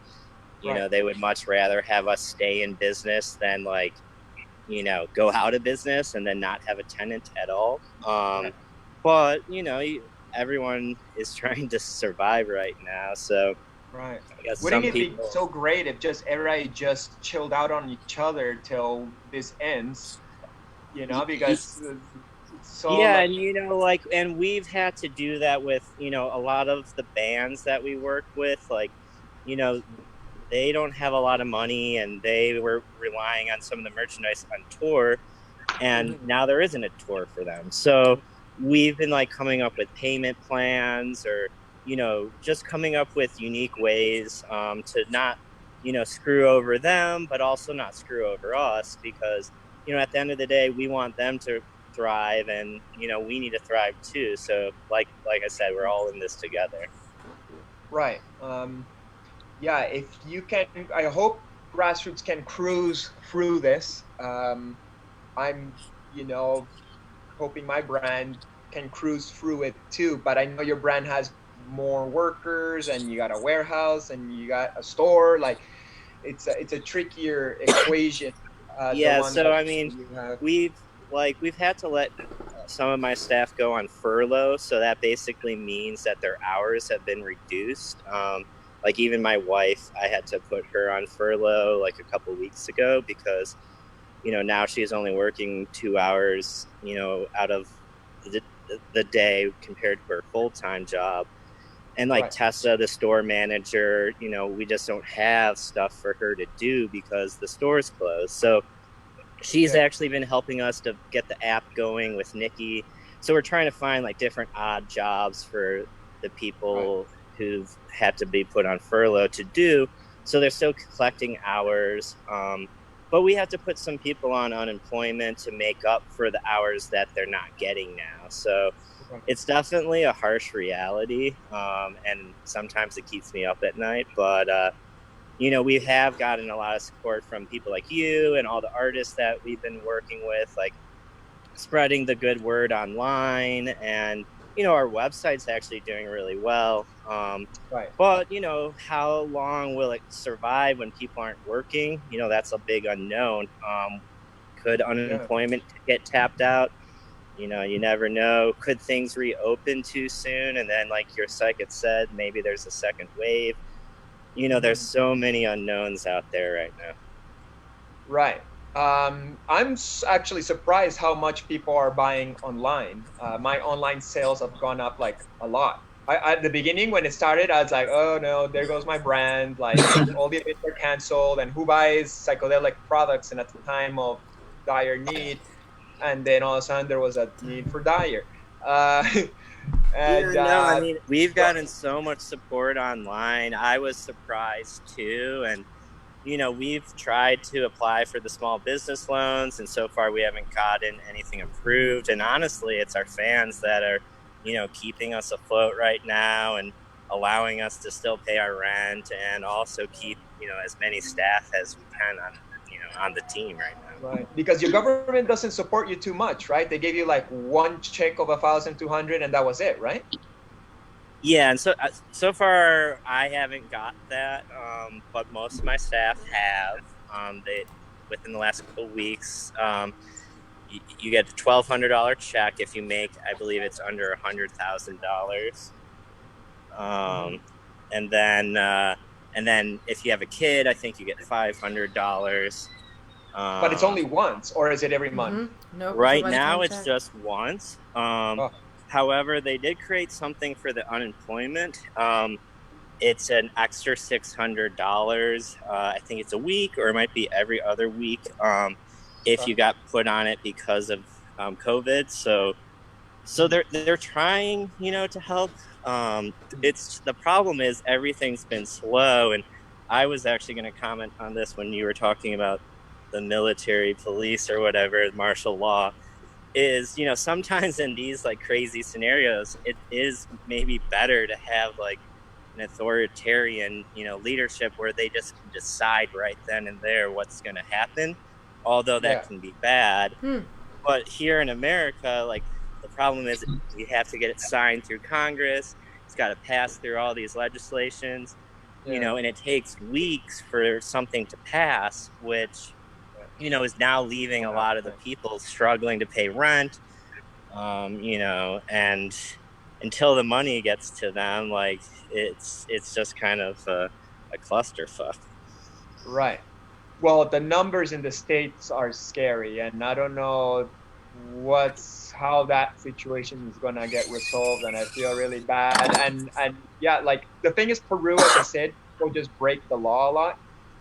they would much rather have us stay in business than go out of business and then not have a tenant at all. But everyone is trying to survive right now, so I guess wouldn't it be so great if everybody just chilled out on each other till this ends, because and we've had to do that with a lot of the bands that we work with, they don't have a lot of money and they were relying on some of the merchandise on tour, and now there isn't a tour for them. So we've been coming up with payment plans or, just coming up with unique ways to not, screw over them, but also not screw over us, because, at the end of the day, we want them to thrive and, we need to thrive too. So like I said, we're all in this together. Right. Yeah, if you can, I hope Grassroots can cruise through this. I'm, hoping my brand can cruise through it too. But I know your brand has more workers, and you got a warehouse, and you got a store. It's a trickier equation. Yeah. So I mean, we've had to let some of my staff go on furlough, so that basically means that their hours have been reduced. Even my wife, I had to put her on furlough a couple weeks ago because, now she's only working 2 hours, out of the day compared to her full-time job. And Tessa, the store manager, we just don't have stuff for her to do because the store's closed. So she's actually been helping us to get the app going with Nikki. So we're trying to find different odd jobs for the people who've had to be put on furlough to do. So they're still collecting hours. But we have to put some people on unemployment to make up for the hours that they're not getting now. So it's definitely a harsh reality. And sometimes it keeps me up at night. But, we have gotten a lot of support from people like you and all the artists that we've been working with, spreading the good word online, and our website's actually doing really well. But how long will it survive when people aren't working? That's a big unknown. Could unemployment get tapped out? You never know. Could things reopen too soon, and then your psychic said, maybe there's a second wave? There's so many unknowns out there right now. Right. I'm actually surprised how much people are buying online. My online sales have gone up a lot. At the beginning when it started, I was like, oh no, there goes my brand. All the events are canceled, and who buys psychedelic products in a time of dire need? And then all of a sudden there was a need for Dyer. We've gotten so much support online. I was surprised too, and we've tried to apply for the small business loans, and so far we haven't gotten anything approved. And honestly, it's our fans that are, keeping us afloat right now and allowing us to still pay our rent and also keep, as many staff as we can on the team right now. Right, because your government doesn't support you too much, right? They gave you one check of 1,200, and that was it, right? Yeah, and so far I haven't got that, but most of my staff have. They within the last couple of weeks. you get a $1,200 check if you make, I believe it's under $100,000. And then if you have a kid, I think you get $500. But it's only once, or is it every month? Nope. Right now, it's just once. However, they did create something for the unemployment. It's an extra $600. I think it's a week, or it might be every other week. If you got put on it because of COVID, so they're trying, to help. It's the problem is everything's been slow, and I was actually going to comment on this when you were talking about the military police or whatever, martial law. Is sometimes in these like crazy scenarios, it is maybe better to have like an authoritarian leadership where they just can decide right then and there what's going to happen, although that can be bad. But here in America, like, the problem is we have to get it signed through Congress. It's got to pass through all these legislations, and it takes weeks for something to pass, which is now leaving a lot of the people struggling to pay rent, and until the money gets to them, like, it's just kind of a clusterfuck. Right. Well, the numbers in the States are scary, and I don't know how that situation is gonna get resolved, and I feel really bad. And yeah, like, the thing is, Peru, as I said, will just break the law a lot.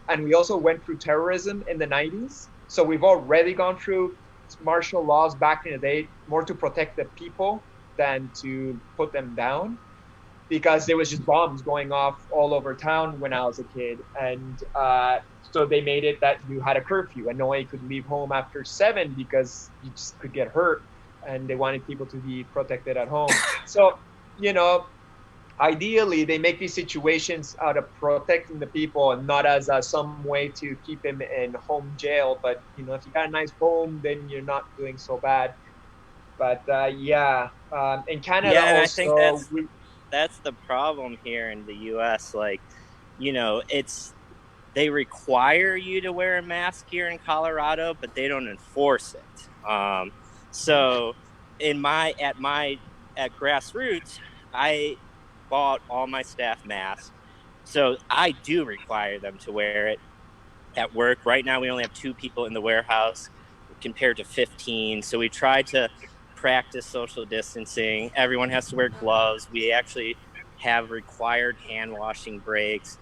And we also went through terrorism in the 90s. So we've already gone through martial laws back in the day, more to protect the people than to put them down, because there was just bombs going off all over town when I was a kid. And so they made it that you had a curfew and no one could leave home after 7 because you just could get hurt, and they wanted people to be protected at home. So, ideally, they make these situations out of protecting the people and not as some way to keep them in home jail. But, if you got a nice home, then you're not doing so bad. But, in Canada also... I think that's the problem here in the U.S. Like, they require you to wear a mask here in Colorado, but they don't enforce it. So at Grassroots, I bought all my staff masks, so I do require them to wear it at work. Right now we only have 2 people in the warehouse compared to 15, so we try to practice social distancing. Everyone has to wear gloves. We actually have required hand washing breaks.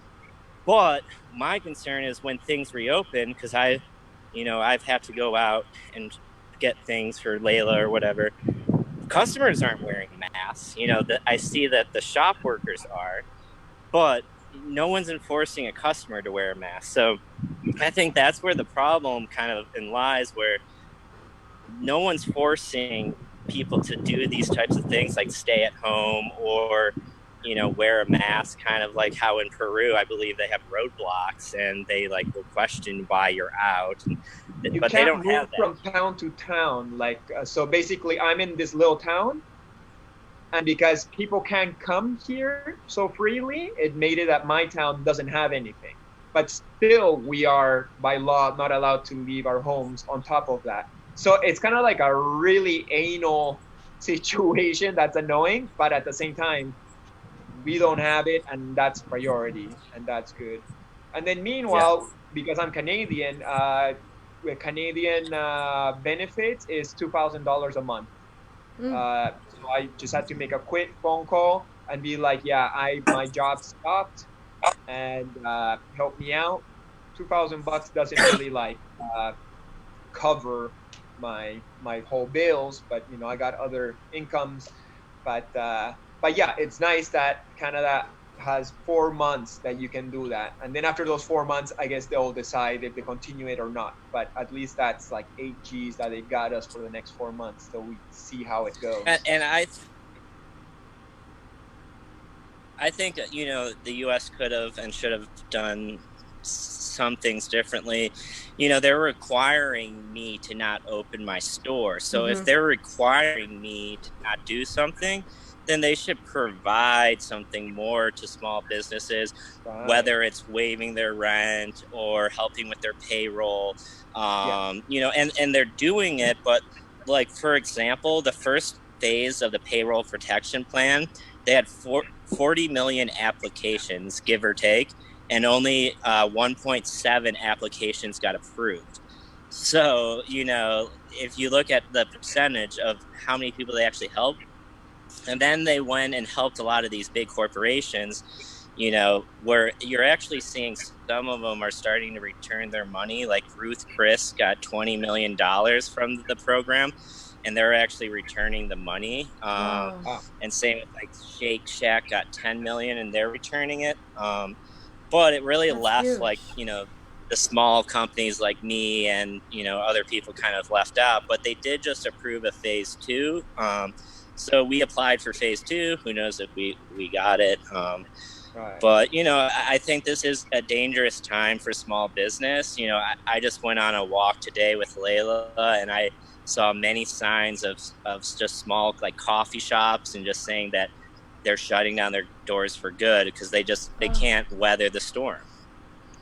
But my concern is when things reopen, because I've had to go out and get things for Layla or whatever. Customers aren't wearing masks. I see that the shop workers are, but no one's enforcing a customer to wear a mask. So I think that's where the problem kind of lies, where no one's forcing people to do these types of things, like stay at home or, wear a mask, kind of like how in Peru, I believe they have roadblocks and they will question why you're out. But they don't have that. From town to town. So basically, I'm in this little town, and because people can't come here so freely, it made it that my town doesn't have anything. But still, we are, by law, not allowed to leave our homes on top of that. So it's kind of like a really anal situation that's annoying, but at the same time, we don't have it, and that's priority, and that's good. And then meanwhile, because I'm Canadian, with Canadian benefits is $2,000 a month. So I just had to make a quick phone call and be like, my job stopped, and help me out. $2,000 doesn't really cover my whole bills, but I got other incomes. But yeah, it's nice that Canada has 4 months that you can do that, and then after those 4 months, I guess they'll decide if they continue it or not. But at least that's like 8 G's that they got us for the next 4 months, so we see how it goes. And I think that the U.S. could have and should have done some things differently. They're requiring me to not open my store. So if they're requiring me to not do something, then they should provide something more to small businesses, Right. whether it's waiving their rent or helping with their payroll. You know, and they're doing it, but like, for example, the first phase of the payroll protection plan, they had 40 million applications, give or take, and only 1.7 applications got approved. So, you know, if you look at the percentage of how many people they actually helped, and then they went and helped a lot of these big corporations, you know, where you're actually seeing some of them are starting to return their money. Like Ruth Chris got $20 million from the program, and they're actually returning the money. Wow. And same with like Shake Shack got 10 million and they're returning it. But it really That's left huge. like, you know, the small companies like me and, you know, other people kind of left out. But they did just approve a phase 2. So we applied for phase 2. Who knows if we got it. Right. But, you know, I think this is a dangerous time for small business. You know, I just went on a walk today with Layla, and I saw many signs of just small, like, coffee shops, and just saying that they're shutting down their doors for good because they can't weather the storm.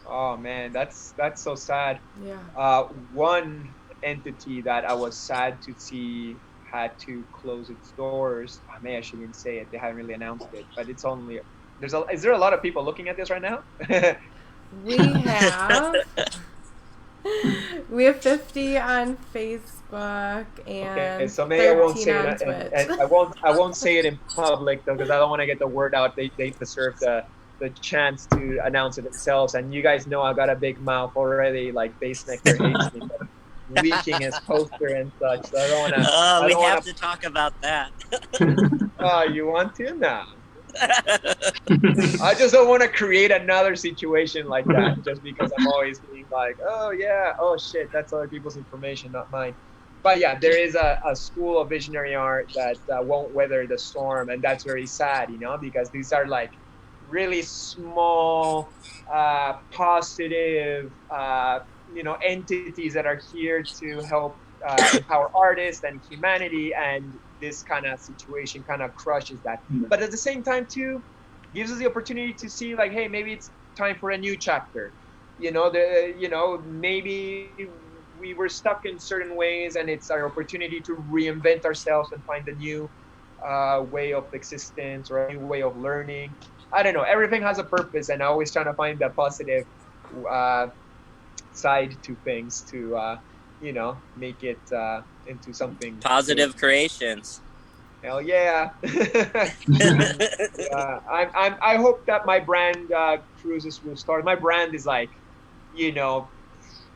Oh man, that's so sad. Yeah. One entity that I was sad to see had to close its doors. I shouldn't say it. They haven't really announced it, but it's only is there a lot of people looking at this right now? We have 50 on Facebook and Okay, so maybe I won't 13 say on it, Twitch. and I won't say it in public though, because I don't want to get the word out. They deserve the chance to announce it themselves. And you guys know I got a big mouth already. Like Base Nectar hates me for leaking his poster and such. So I don't want to. We have to talk about that. Oh, you want to now? I just don't want to create another situation like that just because I'm always being like, oh yeah, oh shit, that's other people's information, not mine. But yeah, there is a school of visionary art that won't weather the storm, and that's very sad, you know, because these are like really small, positive, you know, entities that are here to help empower artists and humanity, and this kind of situation kind of crushes that. But at the same time too, gives us the opportunity to see like, hey, maybe it's time for a new chapter. You know, maybe we were stuck in certain ways, and it's our opportunity to reinvent ourselves and find a new way of existence or a new way of learning. I don't know. Everything has a purpose, and I always try to find the positive side to things to you know, make it into something positive creations. Hell yeah. I hope that my brand cruises will start. My brand is like, you know,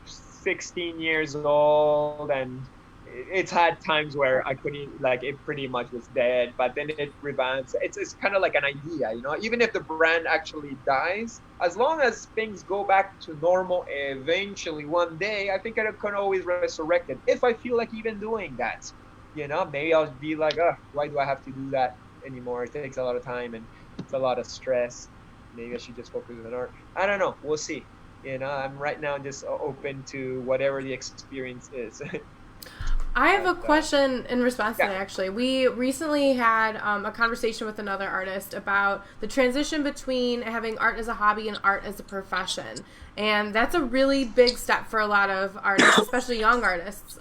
16 years old, and it's had times where I couldn't, like, it pretty much was dead, but then it rebounds. It's kind of like an idea, you know, even if the brand actually dies, as long as things go back to normal eventually one day, I think I can always resurrect it if I feel like even doing that. You know, maybe I'll be like, oh, why do I have to do that anymore? It takes a lot of time and it's a lot of stress. Maybe I should just focus on art. I don't know. We'll see. You know, I'm right now just open to whatever the experience is. I have a question in response to that, actually. We recently had a conversation with another artist about the transition between having art as a hobby and art as a profession. And that's a really big step for a lot of artists, especially young artists.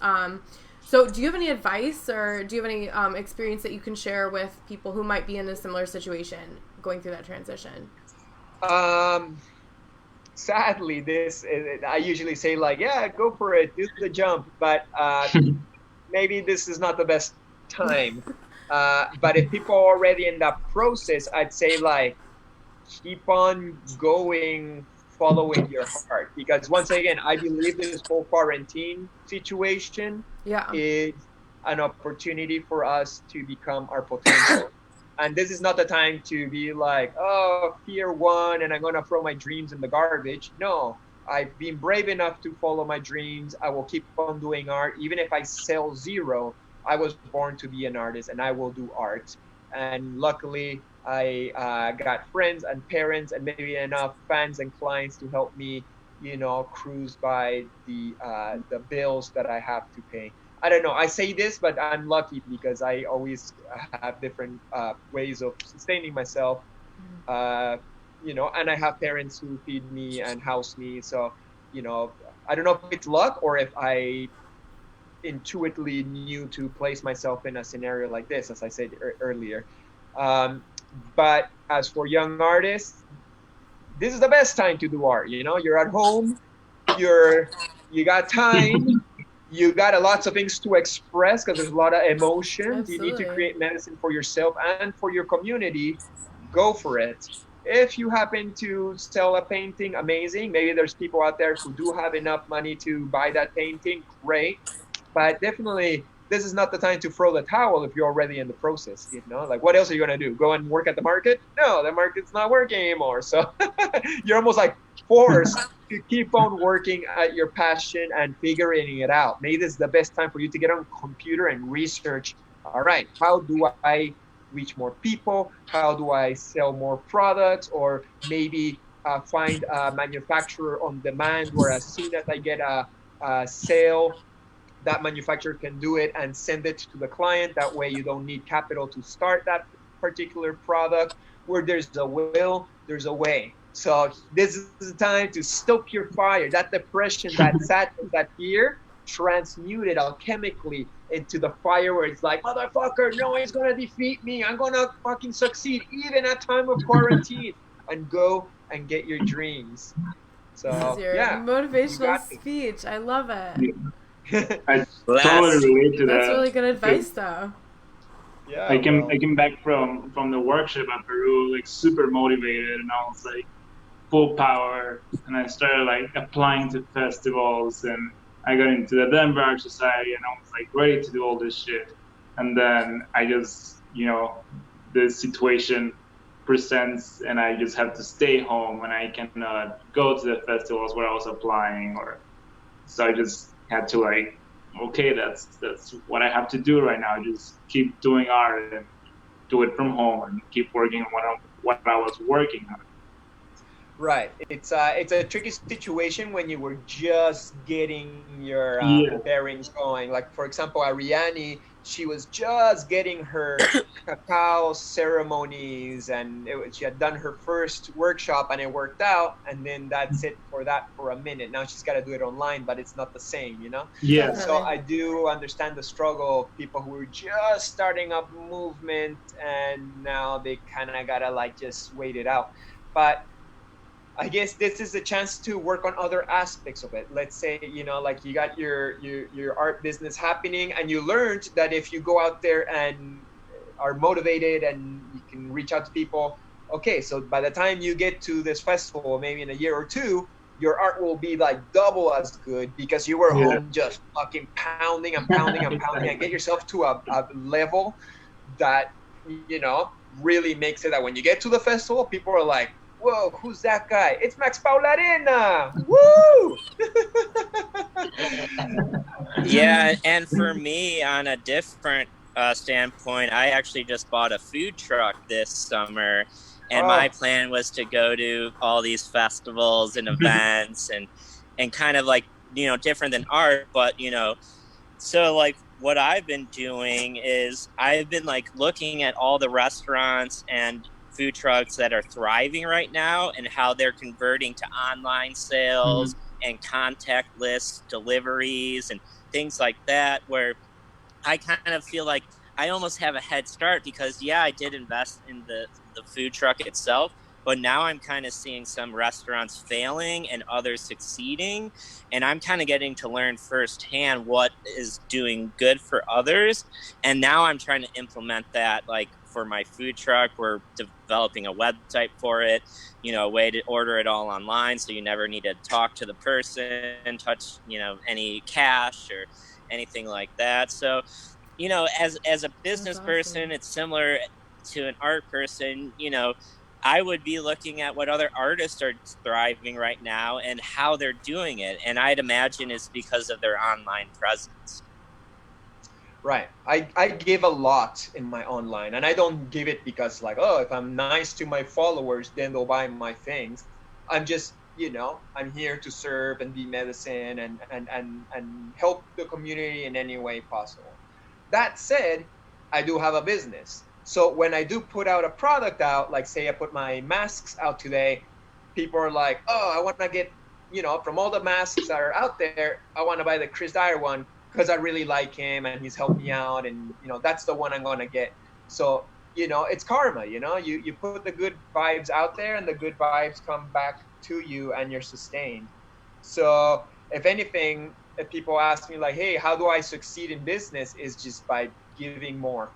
So do you have any advice, or do you have any experience that you can share with people who might be in a similar situation going through that transition? Sadly, I usually say like, yeah, go for it, do the jump. But maybe this is not the best time. But if people are already in that process, I'd say like, keep on going, following your heart. Because once again, I believe this whole quarantine situation is an opportunity for us to become our potential. And this is not the time to be like, oh, fear won and I'm going to throw my dreams in the garbage. No, I've been brave enough to follow my dreams. I will keep on doing art. Even if I sell zero, I was born to be an artist and I will do art. And luckily, I got friends and parents and maybe enough fans and clients to help me, you know, cruise by the bills that I have to pay. I don't know. I say this, but I'm lucky because I always have different ways of sustaining myself. Uh, and I have parents who feed me and house me. So, I don't know if it's luck or if I intuitively knew to place myself in a scenario like this, as I said earlier. But as for young artists, this is the best time to do art. You're at home, you got time, you got a lots of things to express because there's a lot of emotions. You need to create medicine for yourself and for your community. Go for it. If you happen to sell a painting, amazing. Maybe there's people out there who do have enough money to buy that painting. Great. But definitely, this is not the time to throw the towel if you're already in the process. Like what else are you gonna do? Go and work at the market? No, the market's not working anymore. So you're almost like forced to keep on working at your passion and figuring it out. Maybe this is the best time for you to get on a computer and research. All right, how do I reach more people? How do I sell more products? Or maybe find a manufacturer on demand where as soon as I get a sale, that manufacturer can do it and send it to the client. That way you don't need capital to start that particular product. Where there's a will, there's a way. So this is the time to stoke your fire. That depression, that sadness, that fear, transmute it alchemically into the fire where it's like, motherfucker, no one's gonna defeat me. I'm gonna fucking succeed even at time of quarantine, and go and get your dreams. So yeah, motivational speech. I love it. I totally relate to that. That's really good advice, though. Yeah, I came back from the workshop at Peru like super motivated, and I was like full power, and I started like applying to festivals, and I got into the Denver Art Society, and I was like ready to do all this shit. And then I just, the situation presents, and I just have to stay home, and I cannot go to the festivals where I was applying, so I just had to like, okay, that's what I have to do right now. Just keep doing art and do it from home and keep working on what I was working on. Right. It's a tricky situation when you were just getting your bearings going. Like, for example, Ariane, she was just getting her cacao ceremonies, and she had done her first workshop and it worked out, and then that's it for a minute. Now she's got to do it online, but it's not the same, Yeah. So I do understand the struggle of people who are just starting up movement, and now they kind of got to like just wait it out. But I guess this is a chance to work on other aspects of it. Let's say, like you got your art business happening, and you learned that if you go out there and are motivated and you can reach out to people, okay, so by the time you get to this festival, maybe in a year or two, your art will be like double as good because you were home just fucking pounding and get yourself to a level that, really makes it that when you get to the festival, people are like, whoa, who's that guy? It's Max Paularena. Woo! Yeah, and for me, on a different standpoint, I actually just bought a food truck this summer, and my plan was to go to all these festivals and events and kind of like, different than art, but, so like what I've been doing is I've been like looking at all the restaurants and food trucks that are thriving right now and how they're converting to online sales and contactless deliveries and things like that, where I kind of feel like I almost have a head start because I did invest in the food truck itself, but now I'm kind of seeing some restaurants failing and others succeeding, and I'm kind of getting to learn firsthand what is doing good for others, and now I'm trying to implement that. Like for my food truck, we're developing a website for it, a way to order it all online, so you never need to talk to the person, touch any cash or anything like that. So as a business person, it's similar to an art person. I would be looking at what other artists are thriving right now and how they're doing it. And I'd imagine it's because of their online presence. Right. I give a lot in my online, and I don't give it because like, if I'm nice to my followers, then they'll buy my things. I'm just I'm here to serve and be medicine and help the community in any way possible. That said, I do have a business. So when I do put out a product out, like say I put my masks out today, people are like, oh, I want to get, from all the masks that are out there, I want to buy the Chris Dyer one because I really like him and he's helped me out. And, that's the one I'm going to get. So, it's karma, you put the good vibes out there and the good vibes come back to you and you're sustained. So if anything, if people ask me like, hey, how do I succeed in business, is just by giving more,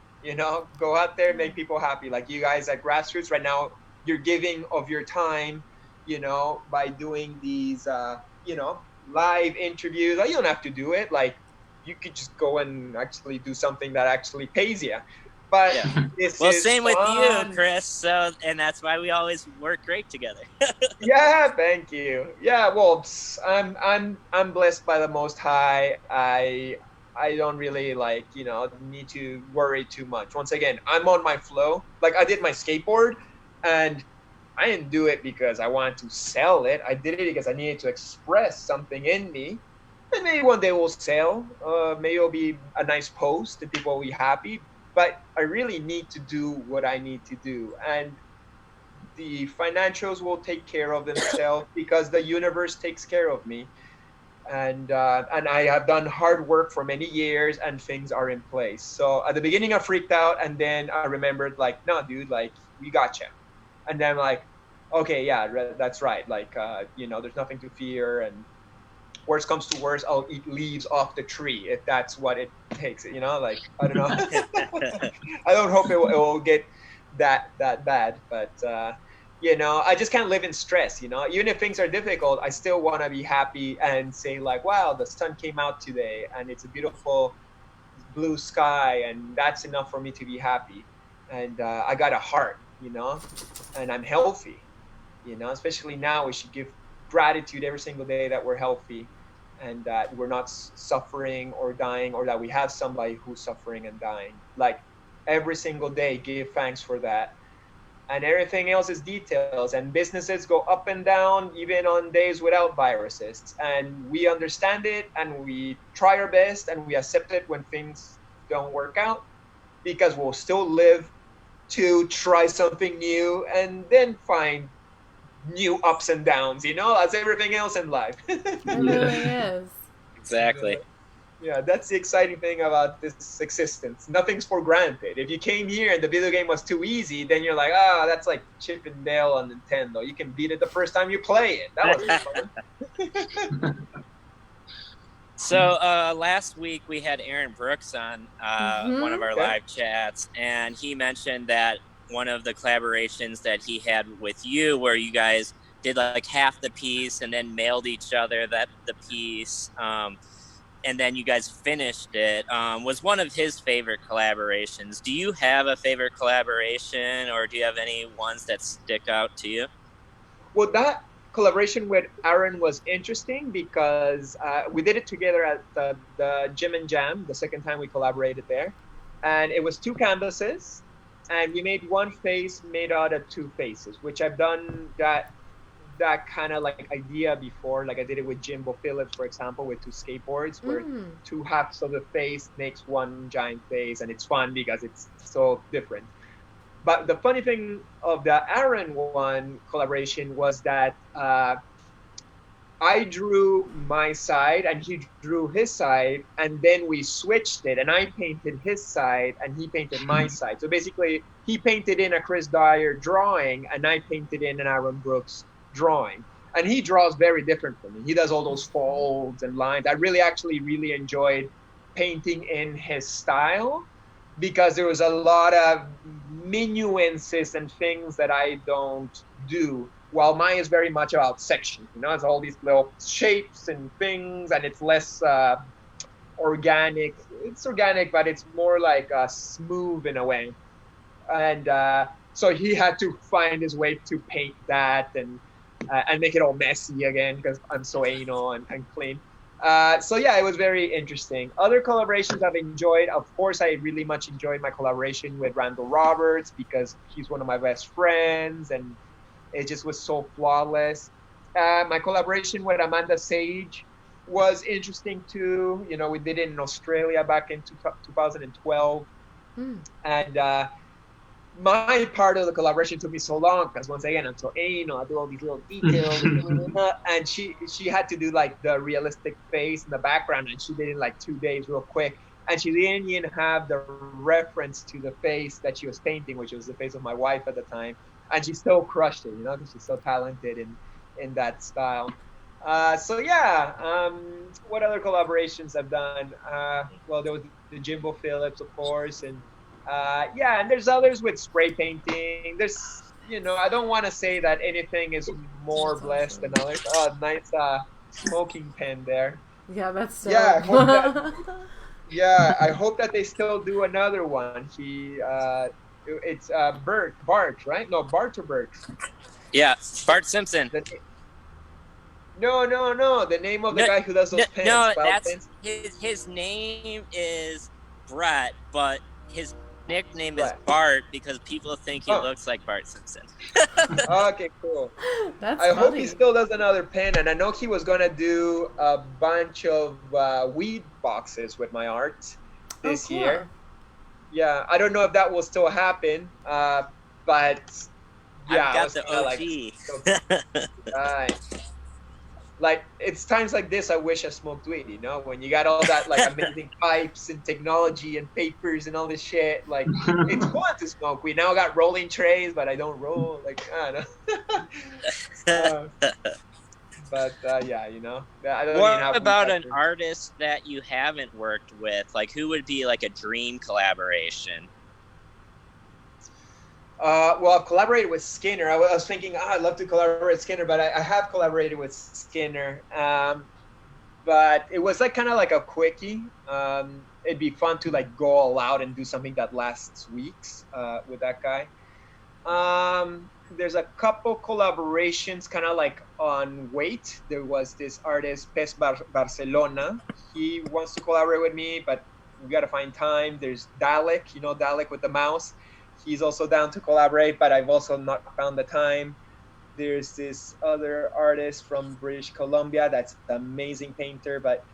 go out there and make people happy. Like you guys at Grassroots right now, you're giving of your time, by doing these, live interviews. You don't have to do it. Like you could just go and actually do something that actually pays you. But well, same with you, Chris. So, and that's why we always work great together. Yeah, thank you. Yeah, well, I'm blessed by the Most High. I don't really need to worry too much. Once again, I'm on my flow. Like I did my skateboard, and I didn't do it because I wanted to sell it. I did it because I needed to express something in me. And maybe one day it will sell. Maybe it'll be a nice post and people will be happy. But I really need to do what I need to do. And the financials will take care of themselves because the universe takes care of me. And I have done hard work for many years and things are in place. So at the beginning I freaked out and then I remembered like, no, dude, like we got you. And then I'm like, okay, yeah, that's right. Like, there's nothing to fear. And worst comes to worst, I'll eat leaves off the tree if that's what it takes. Like I don't know. I don't hope it will get that bad, but I just can't live in stress. Even if things are difficult, I still want to be happy and say like, wow, the sun came out today and it's a beautiful blue sky, and that's enough for me to be happy. And I got a heart, and I'm healthy. Especially now, we should give gratitude every single day that we're healthy and that we're not suffering or dying, or that we have somebody who's suffering and dying. Like every single day, give thanks for that. And everything else is details. And businesses go up and down, even on days without viruses. And we understand it and we try our best and we accept it when things don't work out, because we'll still live to try something new and then find new ups and downs, as everything else in life. It really is. Exactly. Yeah, that's the exciting thing about this existence. Nothing's for granted. If you came here and the video game was too easy, then you're like, that's like Chip and Dale on Nintendo. You can beat it the first time you play it. That wasn't fun. So last week we had Aaron Brooks on one of our live chats, and he mentioned that one of the collaborations that he had with you, where you guys did like half the piece and then mailed each other the piece, and then you guys finished it, was one of his favorite collaborations. Do you have a favorite collaboration, or do you have any ones that stick out to you? Well, that collaboration with Aaron was interesting because we did it together at the Gym and Jam, the second time we collaborated there. And it was 2 canvases, and we made one face made out of 2 faces, which I've done that kind of like idea before. Like I did it with Jimbo Phillips, for example, with 2 skateboards, where 2 halves of the face makes one giant face, and it's fun because it's so different. But the funny thing of the Aaron one collaboration was that I drew my side and he drew his side, and then we switched it, and I painted his side and he painted my side. So basically, he painted in a Chris Dyer drawing and I painted in an Aaron Brooks drawing. And he draws very different from me. He does all those folds and lines. I really enjoyed painting in his style, because there was a lot of minuances and things that I don't do, while mine is very much about section. It's all these little shapes and things, and it's less organic. It's organic, but it's more like smooth in a way. And so he had to find his way to paint that and make it all messy again, because I'm so anal and clean. So yeah, it was very interesting. Other collaborations I've enjoyed, of course, I really much enjoyed my collaboration with Randall Roberts, because he's one of my best friends and it just was so flawless. My collaboration with Amanda Sage was interesting too. You know, we did it in Australia back in 2012. And my part of the collaboration took me so long because once again, I'm so anal. I do all these little details, and she had to do like the realistic face in the background, and she did it in like 2 days, real quick. And she didn't even have the reference to the face that she was painting, which was the face of my wife at the time. And she still crushed it, you know, because she's so talented in that style. So yeah, what other collaborations I've done? Well, there was the Jimbo Phillips, of course, and yeah, and there's others with spray painting. There's, you know, I don't want to say that anything is more blessed than others. Oh, nice smoking pen there. Yeah, that's so. Yeah, I hope that they still do another one. It's Bart, right? No, Bart or Bert? Yeah, Bart Simpson. No. The name of the guy who does those pens. No, that's his name is Brett, but his nickname is Bart because people think he looks like Bart Simpson. Okay, cool. That's I funny. hope he still does another pen, and I know he was gonna do a bunch of weed boxes with my art this year. Yeah, I don't know if that will still happen, but yeah, I've got the OG. Right. Like, it's times like this I wish I smoked weed, you know? When you got all that, like, amazing pipes and technology and papers and all this shit. Like, it's fun to smoke weed. Now I got rolling trays, but I don't roll. Like, I don't know. But, yeah, you know? I don't what about an artist that you haven't worked with? Like, who would be, like, a dream collaboration? Well, I've collaborated with Skinner. I was thinking, I'd love to collaborate with Skinner, but I have collaborated with Skinner. But it was like kind of like a quickie. It'd be fun to like go all out and do something that lasts weeks with that guy. There's a couple collaborations kind of like on weight. There was this artist, Pes Barcelona. He wants to collaborate with me, but we got to find time. There's Dalek, you know, Dalek with the mouse. He's also down to collaborate, but I've also not found the time. There's this other artist from British Columbia that's an amazing painter, but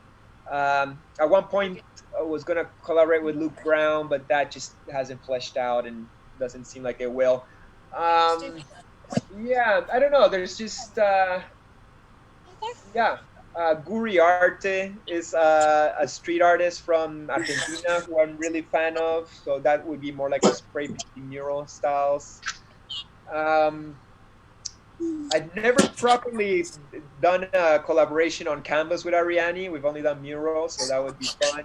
at one point I was going to collaborate with Luke Brown, but that just hasn't fleshed out and doesn't seem like it will. Yeah, I don't know. There's just, Guri Arte is a street artist from Argentina who I'm really fan of. So that would be more like a spray painting mural styles. I've never properly done a collaboration on canvas with Ariane. We've only done murals, so that would be fun.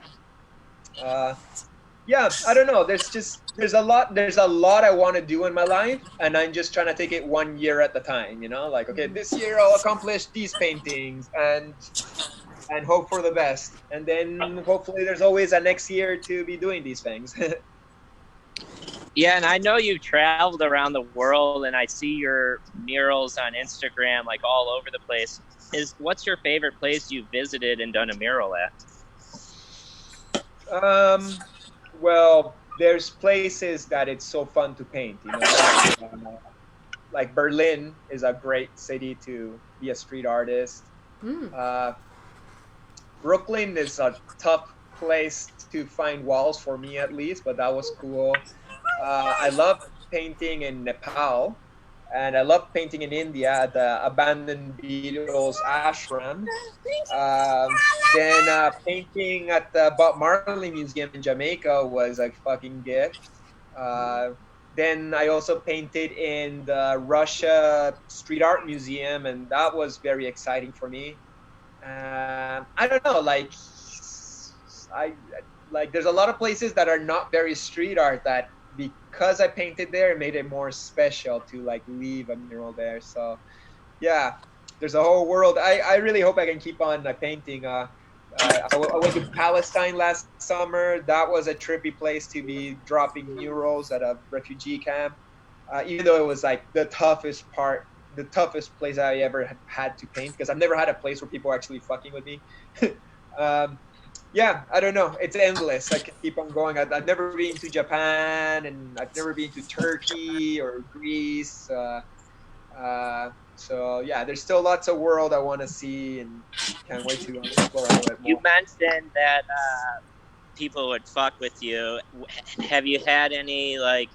Yeah, I don't know. There's a lot I want to do in my life, and I'm just trying to take it 1 year at a time. You know, like, okay, this year I'll accomplish these paintings and hope for the best, and then hopefully there's always a next year to be doing these things. Yeah, and I know you've traveled around the world, and I see your murals on Instagram, like all over the place. What's your favorite place you've visited and done a mural at? Well, there's places that it's so fun to paint. You know, like Berlin is a great city to be a street artist. Brooklyn is a tough place to find walls for me, at least, but that was cool. I love painting in Nepal, and I love painting in India at the abandoned Beatles ashram. Then painting at the Bob Marley Museum in Jamaica was a fucking gift. Then I also painted in the Russia Street Art Museum, and that was very exciting for me. I don't know, there's a lot of places that are not very street art that, because I painted there, it made it more special to like leave a mural there. So yeah, there's a whole world. I really hope I can keep on painting. I went to Palestine last summer. That was a trippy place to be dropping murals at a refugee camp, even though it was like the toughest place I ever had to paint, because I've never had a place where people are actually fucking with me. Yeah, I don't know. It's endless. I can keep on going. I've never been to Japan, and I've never been to Turkey or Greece. So yeah, there's still lots of world I want to see, and can't wait to explore a little bit more. You mentioned that people would fuck with you. Have you had any like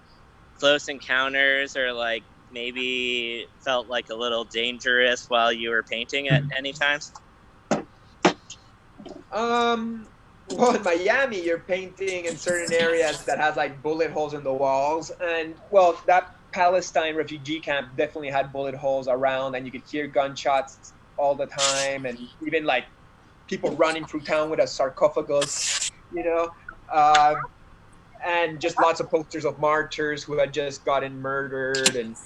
close encounters, or like maybe felt like a little dangerous while you were painting at any times? Well, in Miami, you're painting in certain areas that has like bullet holes in the walls, and well, that Palestine refugee camp definitely had bullet holes around, and you could hear gunshots all the time, and even like people running through town with a sarcophagus, you know, and just lots of posters of martyrs who had just gotten murdered. And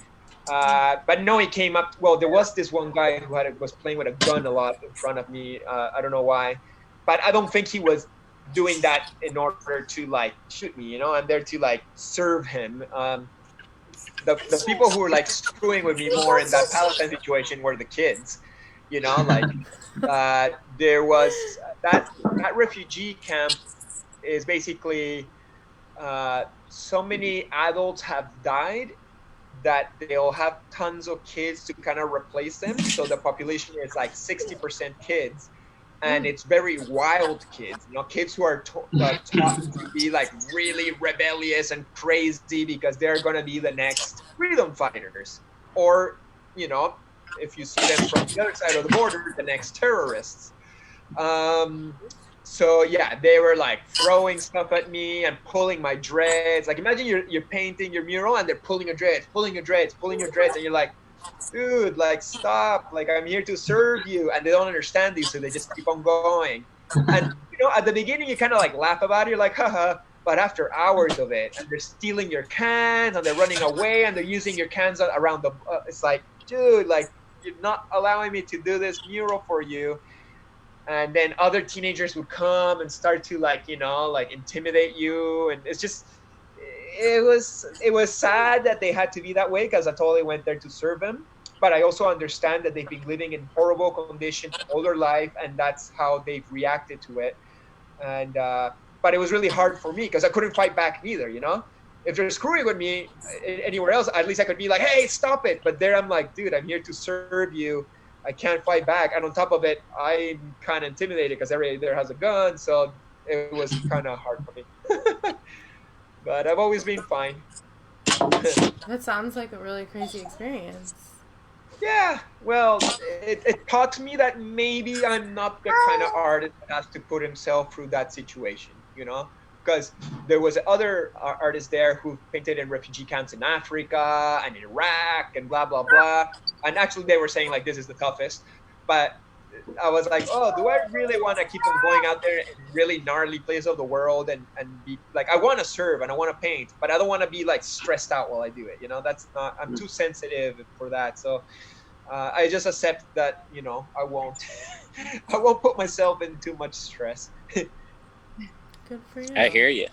but no, he came up. Well, there was this one guy who was playing with a gun a lot in front of me. I don't know why, but I don't think he was doing that in order to like shoot me. You know, I'm there to like serve him. The people who were like screwing with me more in that Palestine situation were the kids. You know, like there was that refugee camp is basically so many adults have died that they'll have tons of kids to kind of replace them. So the population is like 60% kids, and it's very wild kids. You know, kids who are taught to be like really rebellious and crazy because they're going to be the next freedom fighters, or you know, if you see them from the other side of the border, the next terrorists. So yeah, they were like throwing stuff at me and pulling my dreads. Like imagine you're painting your mural and they're pulling your dreads, and you're like, dude, like stop, like I'm here to serve you, and they don't understand you, so they just keep on going. And you know, at the beginning you kind of like laugh about it, you're like, haha. But after hours of it, and they're stealing your cans, and they're running away, and they're using your cans around the. It's like, dude, like you're not allowing me to do this mural for you. And then other teenagers would come and start to like, you know, like intimidate you, and it's just, it was sad that they had to be that way, because I totally went there to serve them. But I also understand that they've been living in horrible conditions all their life, and that's how they've reacted to it. And but it was really hard for me because I couldn't fight back either, you know. If they're screwing with me anywhere else, at least I could be like, hey, stop it. But there I'm like, dude, I'm here to serve you. I can't fight back. And on top of it, I'm kind of intimidated because everybody there has a gun. So it was kind of hard for me. But I've always been fine. That sounds like a really crazy experience. Yeah, well, it taught me that maybe I'm not the kind of artist that has to put himself through that situation, you know? Because there was other artists there who painted in refugee camps in Africa and in Iraq and blah, blah, blah. And actually they were saying like, this is the toughest. But I was like, oh, do I really want to keep on going out there in really gnarly places of the world and be like, I want to serve and I want to paint, but I don't want to be like stressed out while I do it. You know, that's not, I'm too sensitive for that. So I just accept that, you know, I won't put myself in too much stress. Good for you. I hear you.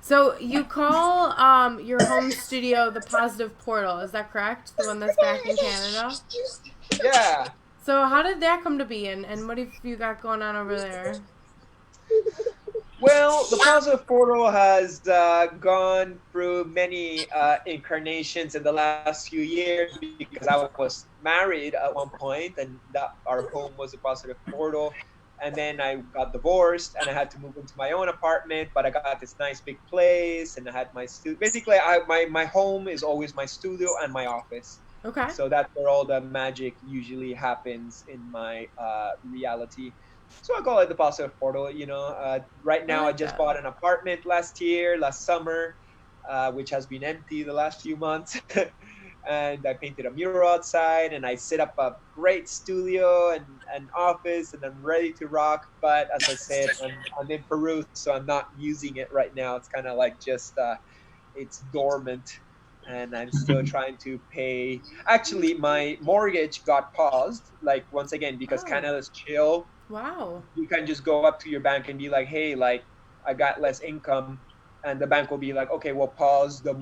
So you call your home studio the Positive Portal, is that correct? The one that's back in Canada? Yeah. So how did that come to be, and what have you got going on over there? Well, the Positive Portal has gone through many incarnations in the last few years, because I was married at one point, and that our home was a Positive Portal. And then I got divorced, and I had to move into my own apartment. But I got this nice big place, and I had my studio. Basically, my home is always my studio and my office. Okay. So that's where all the magic usually happens in my reality. So I call it the Positive Portal. You know, right now I just bought an apartment last summer, which has been empty the last few months. And I painted a mural outside, and I set up a great studio and an office, and I'm ready to rock. But as I said, I'm in Peru, so I'm not using it right now. It's kind of like just it's dormant, and I'm still trying to pay. Actually, my mortgage got paused, like once again, because Canada's chill. Wow. You can just go up to your bank and be like, hey, like I got less income. And the bank will be like, okay, we'll pause the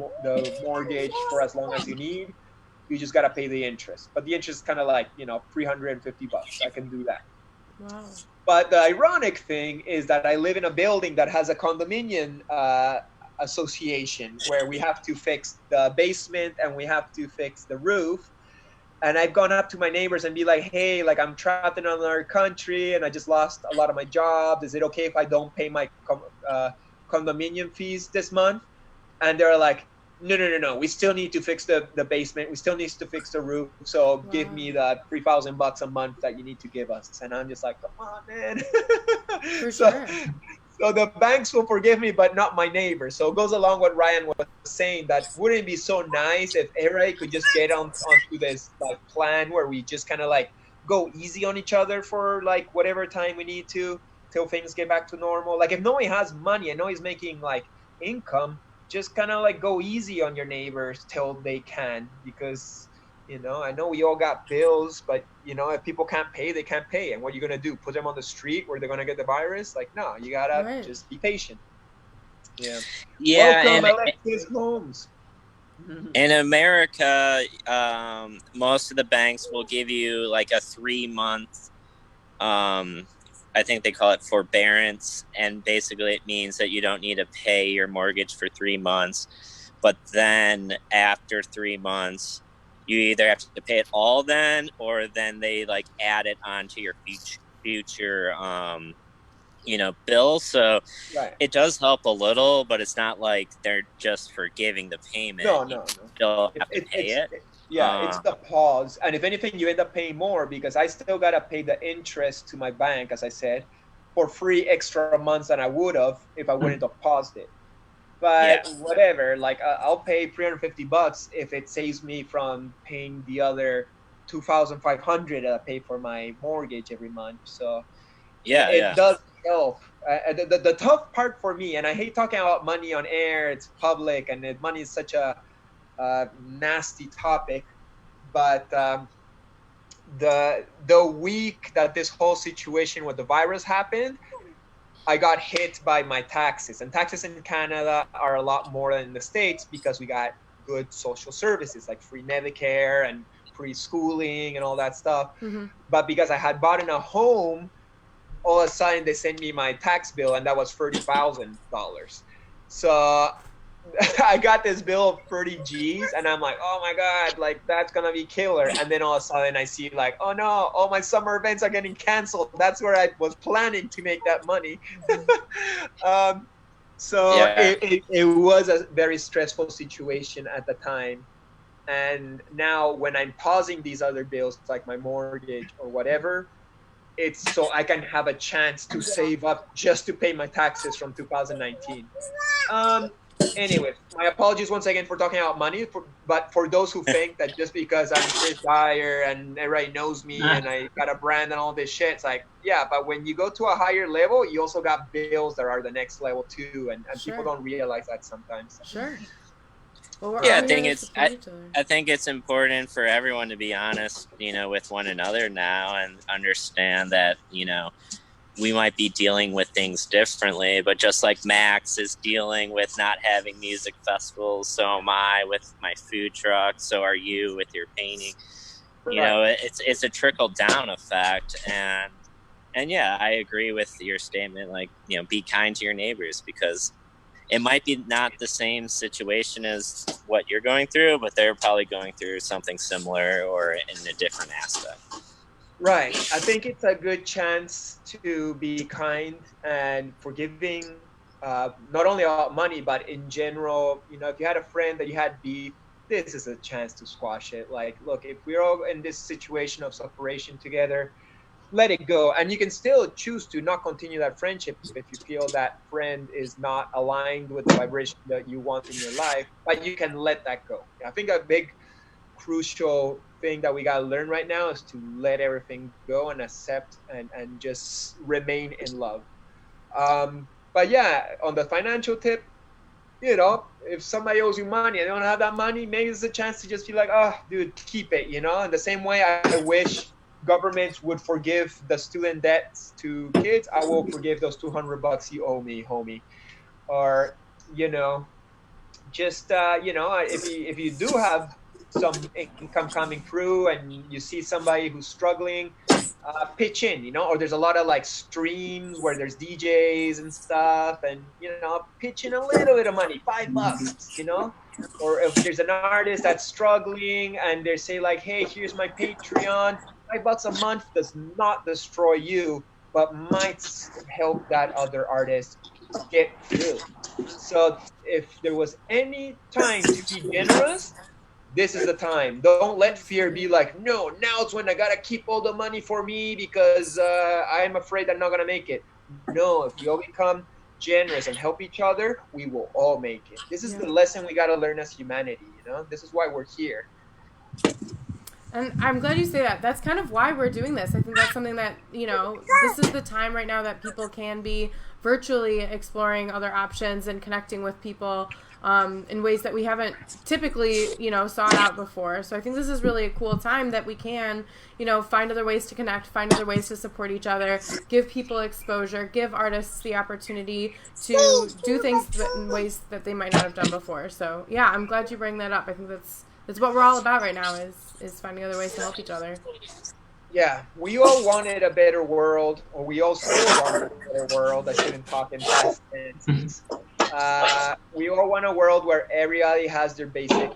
mortgage for as long as you need. You just got to pay the interest. But the interest is kind of like, you know, $350. I can do that. Wow. But the ironic thing is that I live in a building that has a condominium association where we have to fix the basement and we have to fix the roof. And I've gone up to my neighbors and be like, hey, like I'm trapped in another country and I just lost a lot of my jobs. Is it okay if I don't pay my condominium fees this month? And they're like, no. We still need to fix the basement. We still need to fix the roof. So give me the $3,000 a month that you need to give us. And I'm just like, come on, man. For sure. So the banks will forgive me, but not my neighbors. So it goes along what Ryan was saying, that wouldn't it be so nice if everybody could just get onto this like plan where we just kind of like go easy on each other for like whatever time we need to till things get back to normal. Like if nobody has money and nobody's making like income, just kind of like go easy on your neighbors till they can, because I know we all got bills, but if people can't pay, they can't pay. And what are you going to do? Put them on the street where they're going to get the virus? Like, no, you got to just be patient. Yeah. Yeah. Welcome, Alexis Holmes. In America, most of the banks will give you like a 3-month, I think they call it forbearance. And basically it means that you don't need to pay your mortgage for 3 months. But then after 3 months, you either have to pay it all then, or then they like add it onto your future bill. So It does help a little, but it's not like they're just forgiving the payment. No. You still have to pay it. It's the pause. And if anything, you end up paying more because I still got to pay the interest to my bank, as I said, for 3 extra months than I would have if I wouldn't have paused it. But whatever, like I'll pay $350 if it saves me from paying the other $2,500 that I pay for my mortgage every month. So it does help. The tough part for me, and I hate talking about money on air, it's public, and money is such a nasty topic. But the week that this whole situation with the virus happened, I got hit by my taxes, and taxes in Canada are a lot more than in the States because we got good social services like free Medicare and free schooling and all that stuff. Mm-hmm. But because I had bought in a home, all of a sudden they sent me my tax bill, and that was $30,000. So I got this bill of 30 G's, and I'm like, oh my God, like that's gonna be killer. And then all of a sudden I see like, oh no, all my summer events are getting canceled. That's where I was planning to make that money. It was a very stressful situation at the time. And now when I'm pausing these other bills, like my mortgage or whatever, it's so I can have a chance to save up just to pay my taxes from 2019. Anyway, my apologies once again for talking about money, but for those who think that just because I'm Chris Dyer and everybody knows me and I got a brand and all this shit, it's like, yeah, but when you go to a higher level, you also got bills that are the next level too, and people don't realize that sometimes. Sure. Well, I think it's important for everyone to be honest, with one another now and understand that, we might be dealing with things differently, but just like Max is dealing with not having music festivals, so am I with my food truck, so are you with your painting. It's a trickle down effect, and yeah, I agree with your statement, like, be kind to your neighbors, because it might be not the same situation as what you're going through, but they're probably going through something similar or in a different aspect. Right. I think it's a good chance to be kind and forgiving, not only about money, but in general. If you had a friend that you had beef, this is a chance to squash it. Like, look, if we're all in this situation of separation together, let it go. And you can still choose to not continue that friendship if you feel that friend is not aligned with the vibration that you want in your life, but you can let that go. I think a big crucial thing that we got to learn right now is to let everything go and accept and just remain in love. But yeah, on the financial tip, if somebody owes you money and they don't have that money, maybe it's a chance to just be like, oh, dude, keep it, in the same way I wish governments would forgive the student debts to kids. I will forgive those $200 you owe me, homie. Or, just, if you do have some income coming through and you see somebody who's struggling, pitch in, or there's a lot of like streams where there's DJs and stuff, and pitch in a little bit of money, $5, or if there's an artist that's struggling and they say like, hey, here's my Patreon, $5 a month does not destroy you, but might help that other artist get through. So if there was any time to be generous, this is the time. Don't let fear be like, no, now it's when I gotta keep all the money for me because I'm afraid I'm not gonna make it. No, if we all become generous and help each other, we will all make it. This is the lesson we gotta learn as humanity. This is why we're here. And I'm glad you say that. That's kind of why we're doing this. I think that's something that, this is the time right now that people can be virtually exploring other options and connecting with people in ways that we haven't typically, sought out before. So I think this is really a cool time that we can, find other ways to connect, find other ways to support each other, give people exposure, give artists the opportunity to do things in ways that they might not have done before. So, yeah, I'm glad you bring that up. I think that's what we're all about right now is finding other ways to help each other. Yeah, we all wanted a better world, or we all still want a better world. I shouldn't talk in past tense. We all want a world where everybody has their basic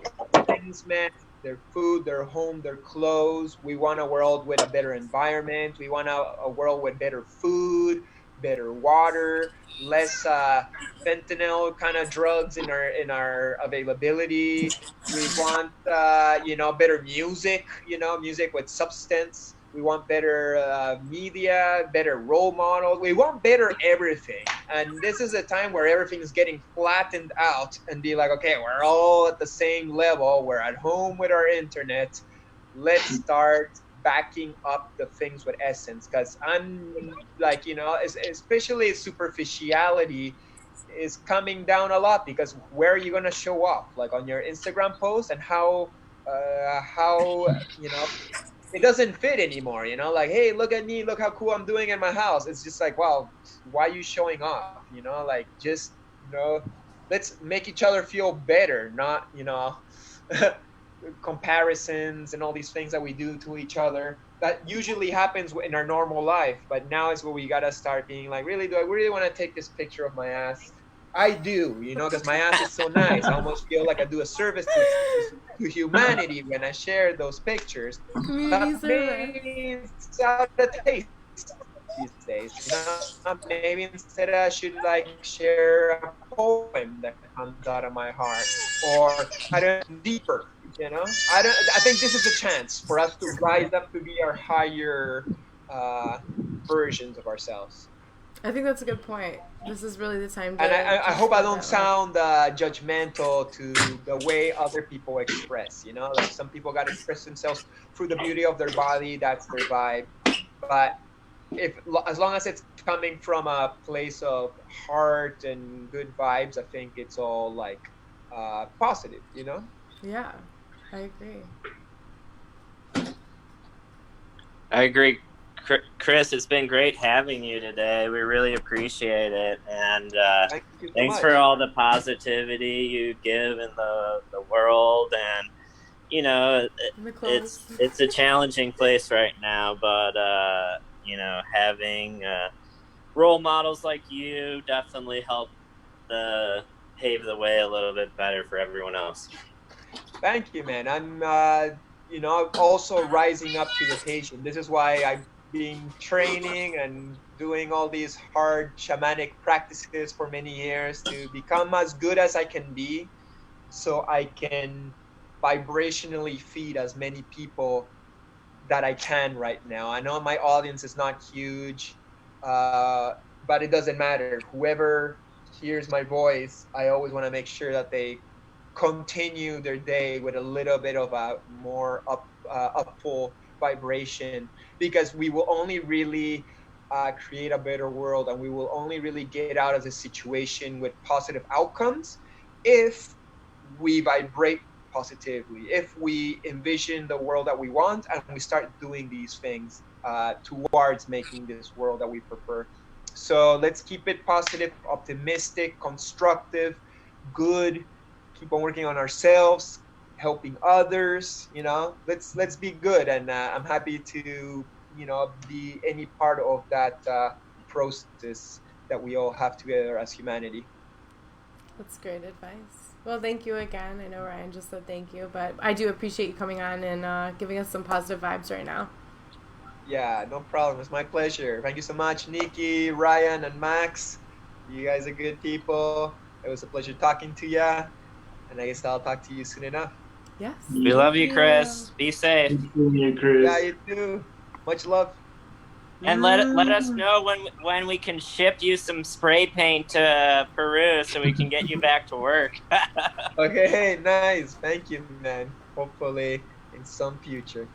things met, their food, their home, their clothes. We want a world with a better environment. We want a world with better food, better water, less fentanyl kind of drugs in our availability. We want better music, music with substance. We want better media, better role models. We want better everything. And this is a time where everything is getting flattened out and be like, okay, we're all at the same level. We're at home with our internet. Let's start backing up the things with essence, because I'm like, especially superficiality is coming down a lot, because where are you going to show off? Like on your Instagram post, and how it doesn't fit anymore, like, hey, look at me, look how cool I'm doing in my house. It's just like, wow, why are you showing off? Like, just let's make each other feel better, not comparisons and all these things that we do to each other. That usually happens in our normal life, but now is where we gotta start being like, really, do I really want to take this picture of my ass? I do, because my ass is so nice. I almost feel like I do a service to humanity when I share those pictures. Maybe it's out of taste these days. Maybe instead I should like share a poem that comes out of my heart, or I don't deeper. I think this is a chance for us to rise up to be our higher versions of ourselves. I think that's a good point. This is really the time to... And I hope I don't sound judgmental to the way other people express, Like some people got to express themselves through the beauty of their body, that's their vibe. But as long as it's coming from a place of heart and good vibes, I think it's all like positive, Yeah, I agree. Chris, it's been great having you today. We really appreciate it, and thanks for all the positivity you give in the world. And it's a challenging place right now, but having role models like you definitely help pave the way a little bit better for everyone else. Thank you, man. I'm also rising up to the occasion. This is why I've been training and doing all these hard shamanic practices for many years to become as good as I can be, so I can vibrationally feed as many people that I can right now. I know my audience is not huge, but it doesn't matter. Whoever hears my voice, I always want to make sure that they continue their day with a little bit of a more upful vibration, because we will only really create a better world, and we will only really get out of the situation with positive outcomes if we vibrate positively, if we envision the world that we want and we start doing these things towards making this world that we prefer. So let's keep it positive, optimistic, constructive, good. Keep on working on ourselves. helping others. Let's be good, and I'm happy to be any part of that process that we all have together as humanity. That's great advice. Well, thank you again. I know Ryan just said thank you, but I do appreciate you coming on and giving us some positive vibes right now. Yeah, no problem. It's my pleasure. Thank you so much, Nikki, Ryan, and Max. You guys are good people. It was a pleasure talking to you, and I guess I'll talk to you soon enough. Yes. We love you, Chris. Be safe. Yeah, you too. Much love. And let us know when we can ship you some spray paint to Peru so we can get you back to work. Okay, nice. Thank you, man. Hopefully in some future.